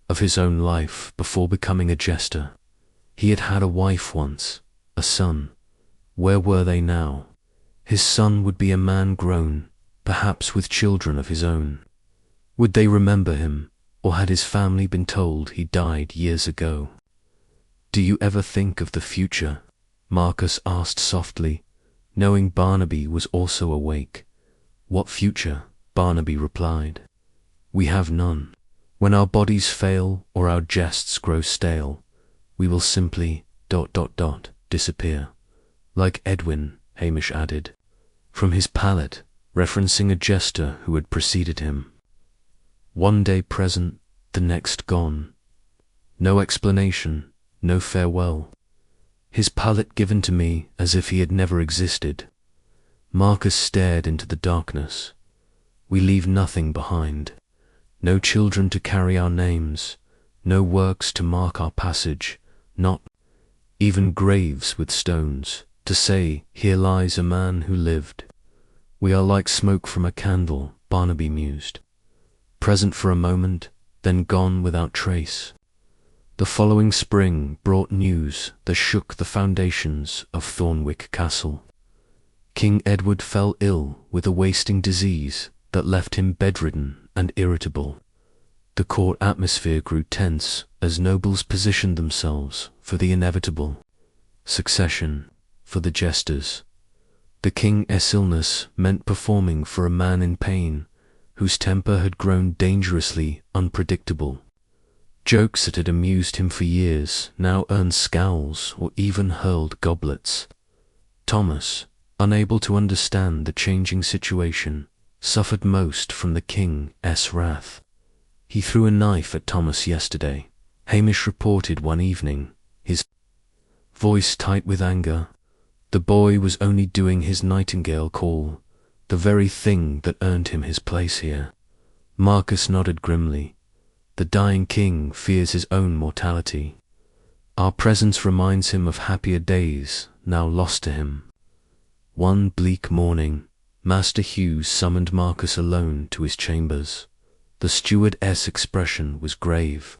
of his own life before becoming a jester. He had had a wife once, a son. Where were they now? His son would be a man grown, perhaps with children of his own. Would they remember him, or had his family been told he died years ago? "Do you ever think of the future?" Marcus asked softly, knowing Barnaby was also awake. "What future?" Barnaby replied. "We have none. When our bodies fail or our jests grow stale, we will simply ... disappear. Like Edwin," Hamish added, from his palate, referencing a jester who had preceded him. One day present, the next gone. No explanation, no farewell. His palate given to me as if he had never existed. Marcus stared into the darkness. We leave nothing behind. No children to carry our names, no works to mark our passage, not even graves with stones, to say, "Here lies a man who lived." We are like smoke from a candle, Barnaby mused. Present for a moment, then gone without trace. The following spring brought news that shook the foundations of Thornwick Castle. King Edward fell ill with a wasting disease that left him bedridden and irritable. The court atmosphere grew tense as nobles positioned themselves for the inevitable succession for the jesters. The king's illness meant performing for a man in pain, whose temper had grown dangerously unpredictable. Jokes that had amused him for years now earned scowls or even hurled goblets. Thomas, unable to understand the changing situation, suffered most from the king's wrath. "He threw a knife at Thomas yesterday," Hamish reported one evening, his voice tight with anger. The boy was only doing his nightingale call, the very thing that earned him his place here. Marcus nodded grimly. The dying king fears his own mortality. Our presence reminds him of happier days now lost to him. One bleak morning, Master Hughes summoned Marcus alone to his chambers. The steward's expression was grave.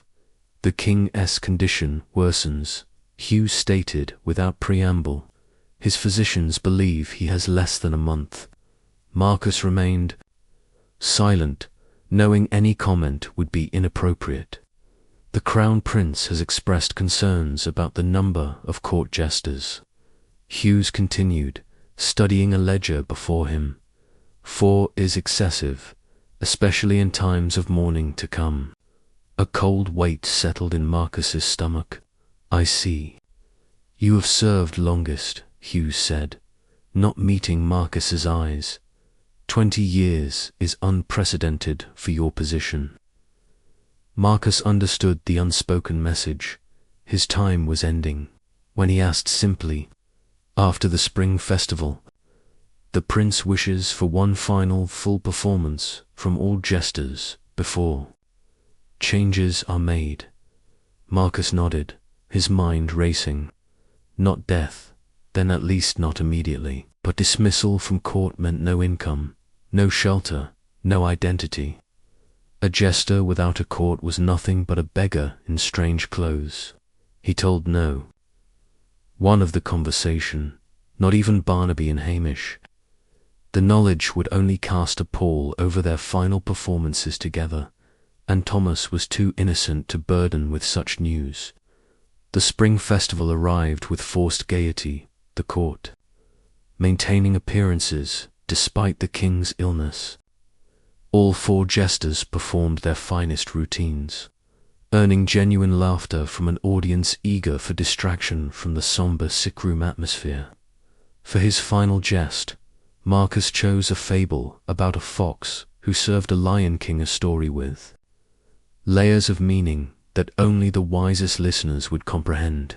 "The king's condition worsens," Hughes stated without preamble. "His physicians believe he has less than a month." Marcus remained silent, knowing any comment would be inappropriate. "The Crown Prince has expressed concerns about the number of court jesters," Hughes continued, studying a ledger before him. "4 is excessive, especially in times of mourning to come." A cold weight settled in Marcus's stomach. "I see. You have served longest," Hughes said, not meeting Marcus's eyes. 20 years is unprecedented for your position." Marcus understood the unspoken message. His time was ending. When he asked simply, "After the spring festival, the prince wishes for one final full performance from all jesters before changes are made." Marcus nodded, his mind racing. Not death, then at least not immediately, but dismissal from court meant no income, no shelter, no identity. A jester without a court was nothing but a beggar in strange clothes. He told no one of the conversation, not even Barnaby and Hamish. The knowledge would only cast a pall over their final performances together, and Thomas was too innocent to burden with such news. The spring festival arrived with forced gaiety, the court maintaining appearances despite the king's illness. All 4 jesters performed their finest routines, earning genuine laughter from an audience eager for distraction from the somber sickroom atmosphere. For his final jest, Marcus chose a fable about a fox who served a lion king a story with layers of meaning that only the wisest listeners would comprehend.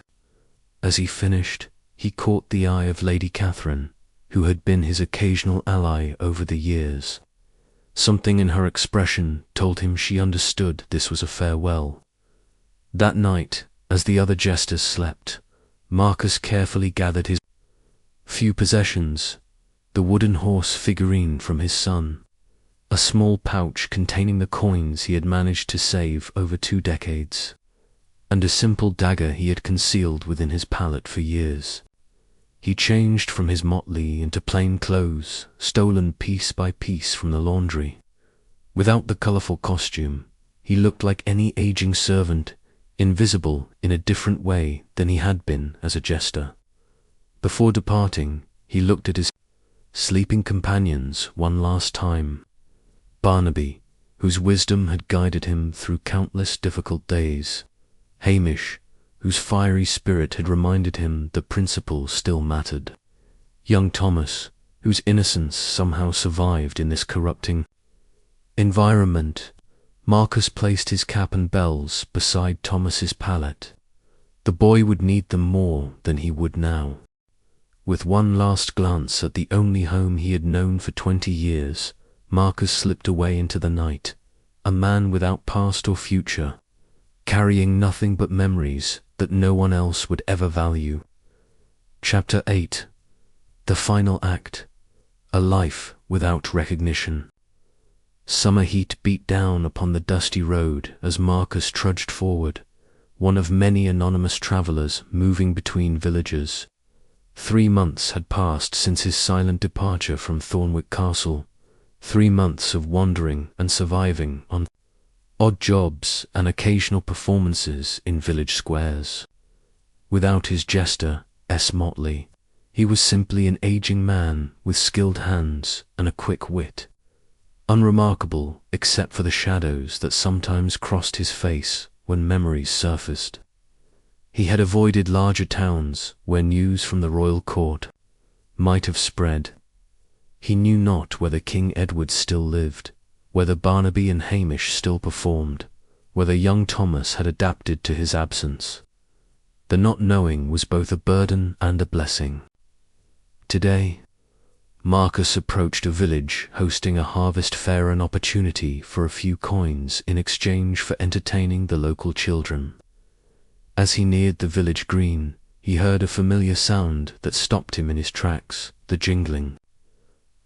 As he finished, he caught the eye of Lady Catherine, who had been his occasional ally over the years. Something in her expression told him she understood this was a farewell. That night, as the other jesters slept, Marcus carefully gathered his few possessions: the wooden horse figurine from his son, a small pouch containing the coins he had managed to save over 2 decades, and a simple dagger he had concealed within his pallet for years. He changed from his motley into plain clothes, stolen piece by piece from the laundry. Without the colorful costume, he looked like any aging servant, invisible in a different way than he had been as a jester. Before departing, he looked at his sleeping companions one last time. Barnaby, whose wisdom had guided him through countless difficult days; Hamish, whose fiery spirit had reminded him that principle still mattered; young Thomas, whose innocence somehow survived in this corrupting environment. Marcus placed his cap and bells beside Thomas's pallet. The boy would need them more than he would now. With one last glance at the only home he had known for 20 years, Marcus slipped away into the night, a man without past or future, carrying nothing but memories that no one else would ever value. Chapter 8. The Final Act. A Life Without Recognition. Summer heat beat down upon the dusty road as Marcus trudged forward, one of many anonymous travelers moving between villages. 3 months had passed since his silent departure from Thornwick Castle, 3 months of wandering and surviving on odd jobs and occasional performances in village squares. Without his jester, S. Motley, he was simply an aging man with skilled hands and a quick wit, unremarkable except for the shadows that sometimes crossed his face when memories surfaced. He had avoided larger towns where news from the royal court might have spread. He knew not whether King Edward still lived, whether Barnaby and Hamish still performed, whether young Thomas had adapted to his absence. The not knowing was both a burden and a blessing. Today, Marcus approached a village hosting a harvest fair, an opportunity for a few coins in exchange for entertaining the local children. As he neared the village green, he heard a familiar sound that stopped him in his tracks, the jingling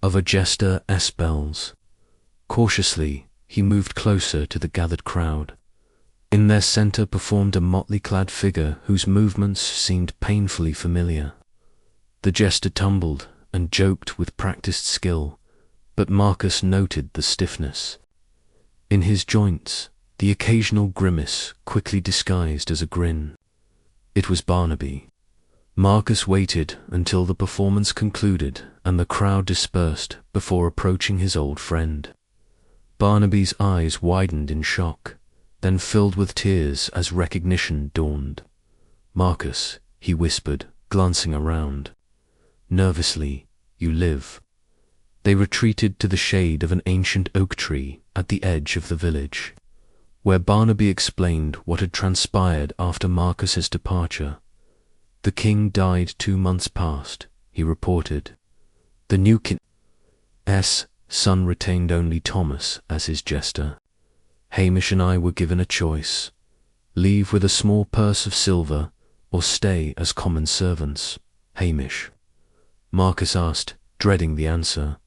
of a jester's bells. Cautiously, he moved closer to the gathered crowd. In their center performed a motley-clad figure whose movements seemed painfully familiar. The jester tumbled and joked with practiced skill, but Marcus noted the stiffness in his joints, the occasional grimace quickly disguised as a grin. It was Barnaby. Marcus waited until the performance concluded and the crowd dispersed before approaching his old friend. Barnaby's eyes widened in shock, then filled with tears as recognition dawned. "Marcus," he whispered, glancing around. Nervously, "You live." They retreated to the shade of an ancient oak tree at the edge of the village, where Barnaby explained what had transpired after Marcus's departure. "The king died 2 months past," he reported. "The new king's son retained only Thomas as his jester. Hamish and I were given a choice: leave with a small purse of silver or stay as common servants." "Hamish?" Marcus asked, dreading the answer.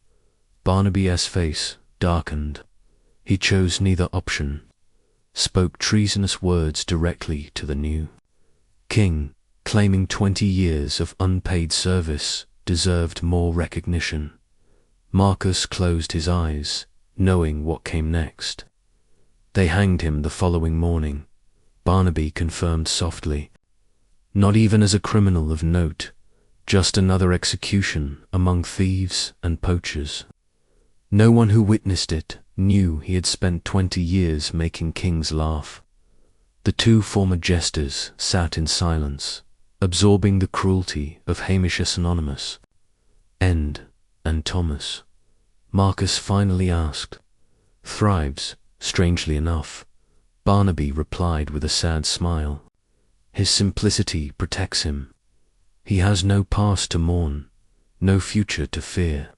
Barnaby's face darkened. He chose neither option, spoke treasonous words directly to the new king, claiming 20 years of unpaid service deserved more recognition. Marcus closed his eyes, knowing what came next. They hanged him the following morning, Barnaby confirmed softly. Not even as a criminal of note, just another execution among thieves and poachers. No one who witnessed it knew he had spent 20 years making kings laugh. The two former jesters sat in silence, absorbing the cruelty of Hamish Anonymous. And Thomas? Marcus finally asked. Thrives, strangely enough, Barnaby replied with a sad smile. His simplicity protects him. He has no past to mourn, no future to fear.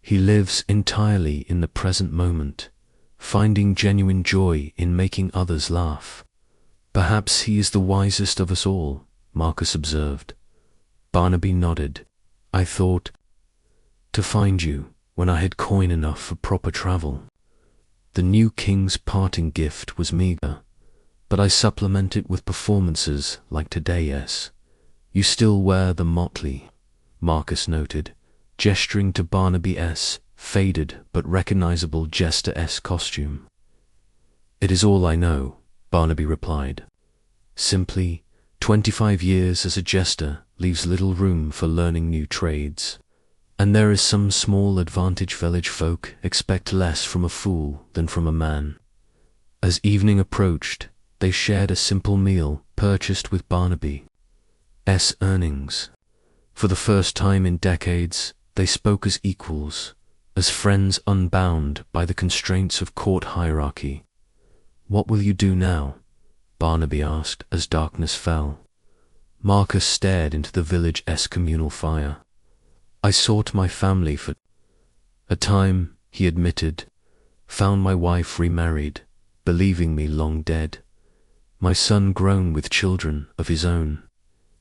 He lives entirely in the present moment, finding genuine joy in making others laugh. Perhaps he is the wisest of us all, Marcus observed. Barnaby nodded. I thought to find you when I had coin enough for proper travel. The new king's parting gift was meagre, but I supplement it with performances like today. Yes, you still wear the motley, Marcus noted, gesturing to Barnaby's faded but recognizable Jester-esque costume. It is all I know, Barnaby replied. Simply, 25 years as a jester leaves little room for learning new trades, and there is some small advantage village folk expect less from a fool than from a man. As evening approached, they shared a simple meal purchased with Barnaby's earnings. For the first time in decades, they spoke as equals, as friends unbound by the constraints of court hierarchy. What will you do now? Barnaby asked as darkness fell. Marcus stared into the village's communal fire. I sought my family for a time, he admitted, found my wife remarried, believing me long dead. My son grown with children of his own.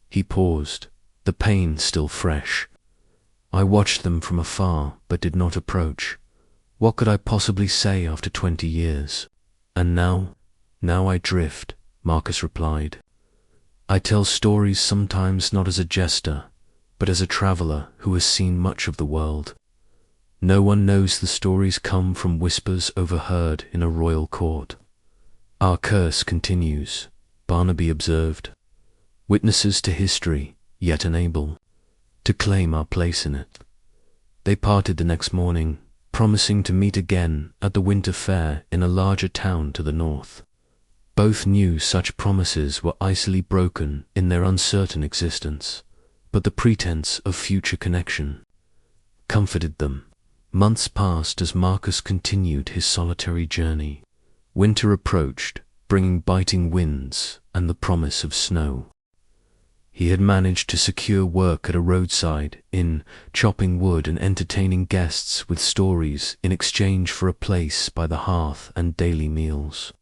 He paused, the pain still fresh. I watched them from afar, but did not approach. What could I possibly say after 20 years? And now I drift, Marcus replied. I tell stories sometimes not as a jester, but as a traveller who has seen much of the world. No one knows the stories come from whispers overheard in a royal court. Our curse continues, Barnaby observed. Witnesses to history, yet unable to claim our place in it. They parted the next morning, promising to meet again at the winter fair in a larger town to the north. Both knew such promises were icily broken in their uncertain existence, but the pretense of future connection comforted them. Months passed as Marcus continued his solitary journey. Winter approached, bringing biting winds and the promise of snow. He had managed to secure work at a roadside inn, chopping wood and entertaining guests with stories in exchange for a place by the hearth and daily meals.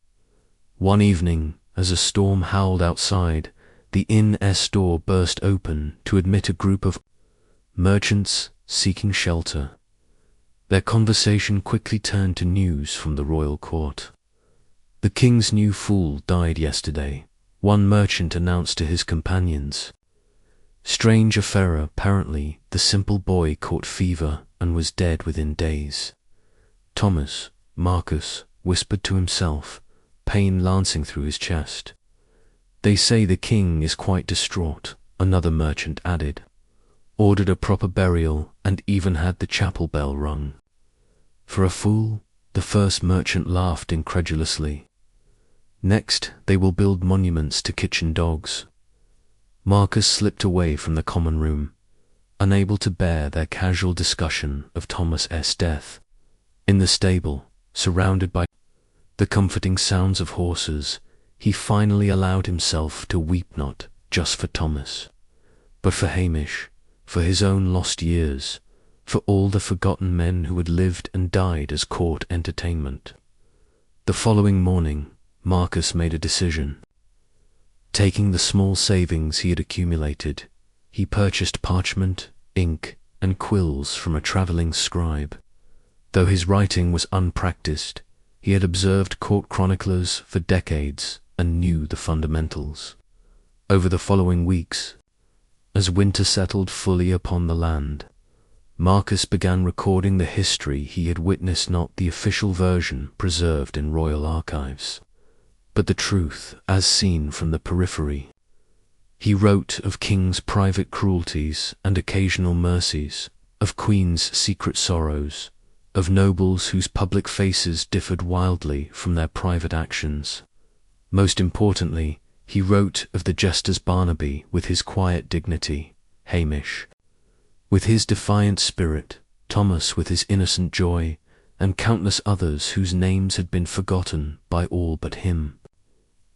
One evening, as a storm howled outside, the inn's door burst open to admit a group of merchants seeking shelter. Their conversation quickly turned to news from the royal court. The king's new fool died yesterday, one merchant announced to his companions. Strange affair, apparently the simple boy caught fever and was dead within days. Thomas, Marcus, whispered to himself, pain lancing through his chest. They say the king is quite distraught, another merchant added. Ordered a proper burial and even had the chapel bell rung. For a fool, the first merchant laughed incredulously. Next, they will build monuments to kitchen dogs. Marcus slipped away from the common room, unable to bear their casual discussion of Thomas's death. In the stable, surrounded by the comforting sounds of horses, he finally allowed himself to weep, not just for Thomas, but for Hamish, for his own lost years, for all the forgotten men who had lived and died as court entertainment. The following morning, Marcus made a decision. Taking the small savings he had accumulated, he purchased parchment, ink, and quills from a travelling scribe. Though his writing was unpracticed, he had observed court chroniclers for decades and knew the fundamentals. Over the following weeks, as winter settled fully upon the land, Marcus began recording the history he had witnessed, not the official version preserved in royal archives, but the truth as seen from the periphery. He wrote of kings' private cruelties and occasional mercies, of queens' secret sorrows, of nobles whose public faces differed wildly from their private actions. Most importantly, he wrote of the jester's Barnaby with his quiet dignity, Hamish with his defiant spirit, Thomas with his innocent joy, and countless others whose names had been forgotten by all but him.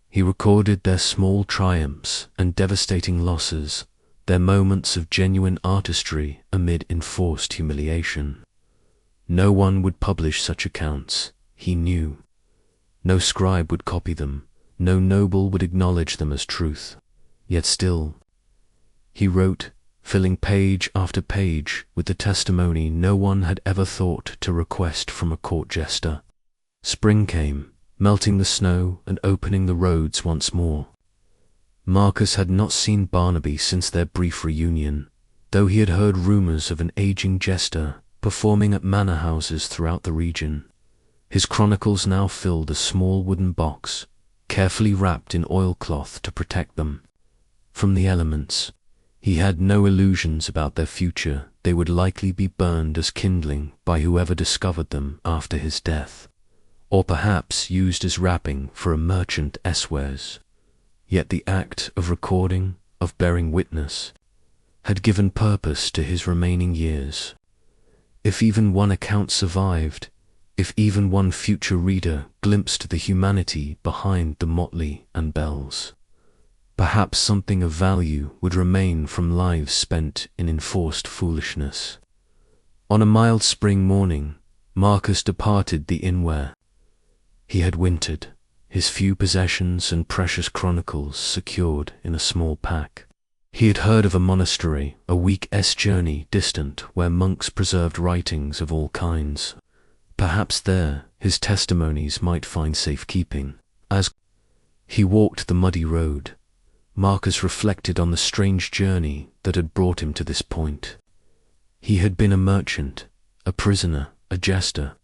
He recorded their small triumphs and devastating losses, their moments of genuine artistry amid enforced humiliation. No one would publish such accounts, he knew. No scribe would copy them, no noble would acknowledge them as truth. Yet still, he wrote, filling page after page with the testimony no one had ever thought to request from a court jester. Spring came, melting the snow and opening the roads once more. Marcus had not seen Barnaby since their brief reunion, though he had heard rumours of an aging jester performing at manor houses throughout the region. His chronicles now filled a small wooden box, carefully wrapped in oilcloth to protect them from the elements. He had no illusions about their future. They would likely be burned as kindling by whoever discovered them after his death, or perhaps used as wrapping for a merchant eswares. Yet the act of recording, of bearing witness, had given purpose to his remaining years. If even one account survived, if even one future reader glimpsed the humanity behind the motley and bells, perhaps something of value would remain from lives spent in enforced foolishness. On a mild spring morning, Marcus departed the inn where he had wintered, his few possessions and precious chronicles secured in a small pack. He had heard of a monastery, a week's journey distant, where monks preserved writings of all kinds. Perhaps there his testimonies might find safekeeping. As he walked the muddy road, Marcus reflected on the strange journey that had brought him to this point. He had been a merchant, a prisoner, a jester,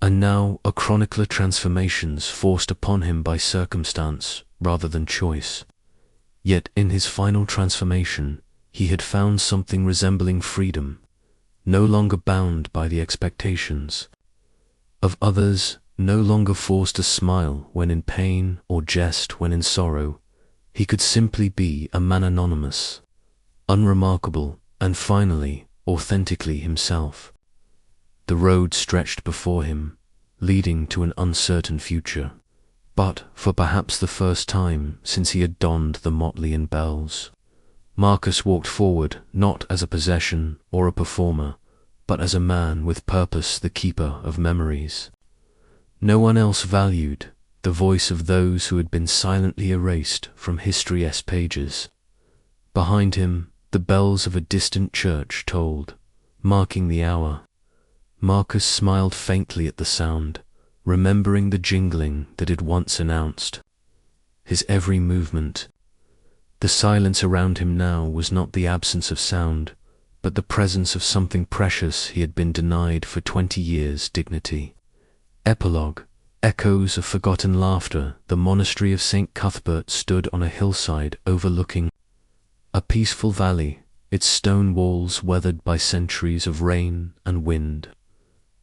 and now a chronicler of transformations forced upon him by circumstance rather than choice. Yet in his final transformation, he had found something resembling freedom, no longer bound by the expectations of others, no longer forced to smile when in pain or jest when in sorrow. He could simply be a man, anonymous, unremarkable, and finally, authentically himself. The road stretched before him, leading to an uncertain future, but for perhaps the first time since he had donned the motley and bells, Marcus walked forward not as a possession or a performer, but as a man with purpose, the keeper of memories. No one else valued the voice of those who had been silently erased from history's pages. Behind him, the bells of a distant church tolled, marking the hour. Marcus smiled faintly at the sound, remembering the jingling that had once announced his every movement. The silence around him now was not the absence of sound, but the presence of something precious he had been denied for 20 years, dignity. Epilogue. Echoes of forgotten laughter. The monastery of St. Cuthbert stood on a hillside overlooking a peaceful valley, its stone walls weathered by centuries of rain and wind.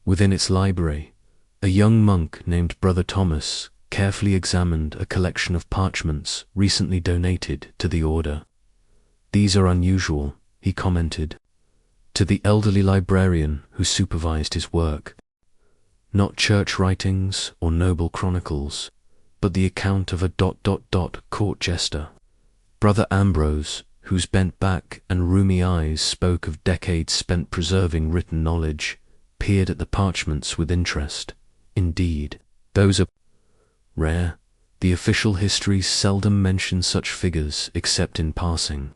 Within its library, a young monk named Brother Thomas carefully examined a collection of parchments recently donated to the order. "These are unusual," he commented to the elderly librarian who supervised his work. "Not church writings or noble chronicles, but the account of a ... court jester." Brother Ambrose, whose bent back and rheumy eyes spoke of decades spent preserving written knowledge, peered at the parchments with interest. "Indeed, those are rare. The official histories seldom mention such figures except in passing."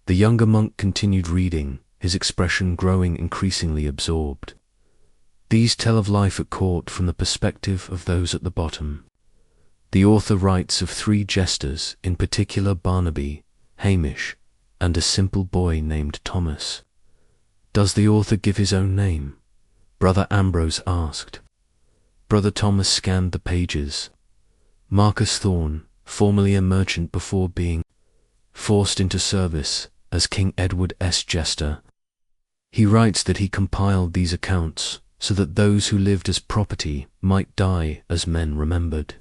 The younger monk continued reading, his expression growing increasingly absorbed. "These tell of life at court from the perspective of those at the bottom. The author writes of 3 jesters, in particular Barnaby, Hamish, and a simple boy named Thomas. Does the author give his own name? Brother Ambrose asked. Brother Thomas scanned the pages. Marcus Thorne, formerly a merchant before being forced into service as King Edward S. Jester. He writes that he compiled these accounts so that those who lived as property might die as men remembered.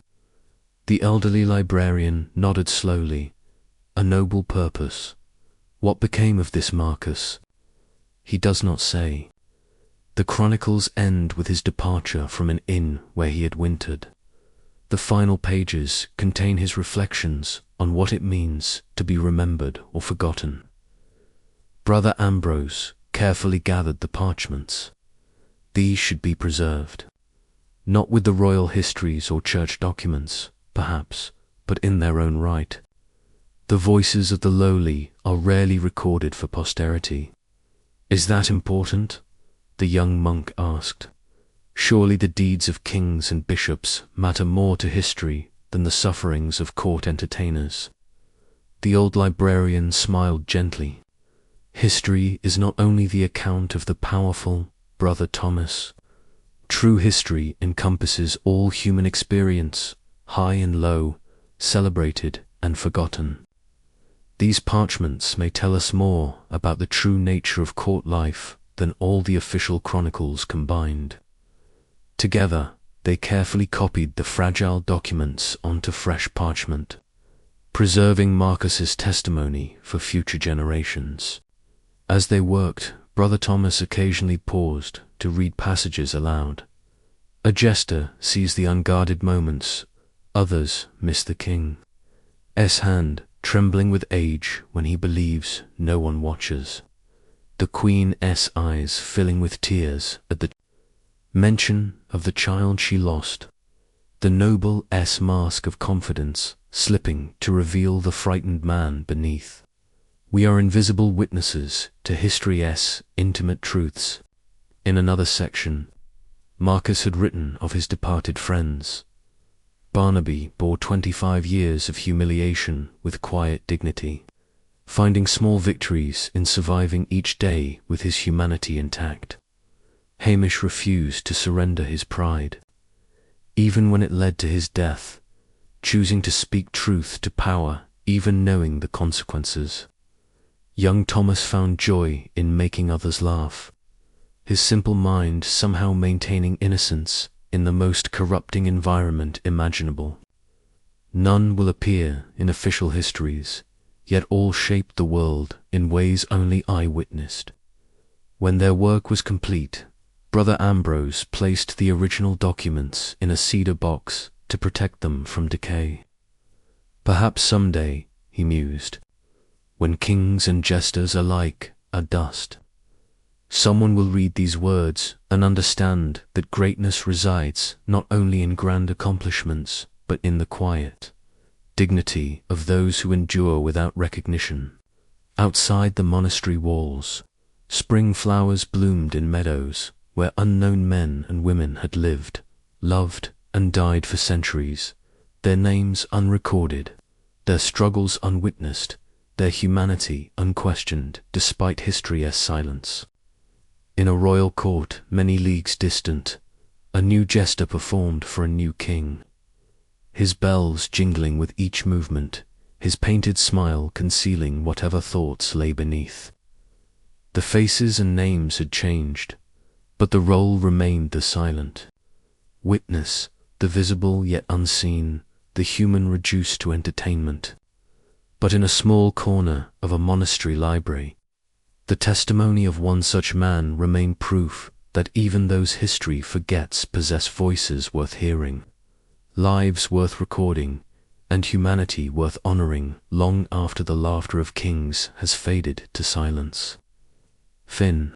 The elderly librarian nodded slowly. A noble purpose. What became of this Marcus? He does not say. The chronicles end with his departure from an inn where he had wintered. The final pages contain his reflections on what it means to be remembered or forgotten. Brother Ambrose carefully gathered the parchments. These should be preserved, not with the royal histories or church documents, perhaps, but in their own right. The voices of the lowly are rarely recorded for posterity. Is that important? The young monk asked. Surely the deeds of kings and bishops matter more to history than the sufferings of court entertainers. The old librarian smiled gently. History is not only the account of the powerful, Brother Thomas. True history encompasses all human experience, high and low, celebrated and forgotten. These parchments may tell us more about the true nature of court life than all the official chronicles combined. Together, they carefully copied the fragile documents onto fresh parchment, preserving Marcus's testimony for future generations. As they worked, Brother Thomas occasionally paused to read passages aloud. A jester sees the unguarded moments, others miss the king's hand trembling with age when he believes no one watches. The Queen's eyes filling with tears at the mention of the child she lost. The noble's mask of confidence slipping to reveal the frightened man beneath. We are invisible witnesses to history's intimate truths. In another section, Marcus had written of his departed friends. Barnaby bore 25 years of humiliation with quiet dignity, finding small victories in surviving each day with his humanity intact. Hamish refused to surrender his pride, even when it led to his death, choosing to speak truth to power even knowing the consequences. Young Thomas found joy in making others laugh, his simple mind somehow maintaining innocence in the most corrupting environment imaginable. None will appear in official histories, yet all shaped the world in ways only I witnessed. When their work was complete, Brother Ambrose placed the original documents in a cedar box to protect them from decay. Perhaps someday, he mused, when kings and jesters alike are dust, someone will read these words and understand that greatness resides not only in grand accomplishments, but in the quiet dignity of those who endure without recognition. Outside the monastery walls, spring flowers bloomed in meadows where unknown men and women had lived, loved, and died for centuries, their names unrecorded, their struggles unwitnessed, their humanity unquestioned despite history's silence. In a royal court many leagues distant, a new jester performed for a new king, his bells jingling with each movement, his painted smile concealing whatever thoughts lay beneath. The faces and names had changed, but the role remained the silent. Witness, the visible yet unseen, the human reduced to entertainment. But in a small corner of a monastery library, the testimony of one such man remained proof that even those history forgets possess voices worth hearing, lives worth recording, and humanity worth honoring long after the laughter of kings has faded to silence. Finn.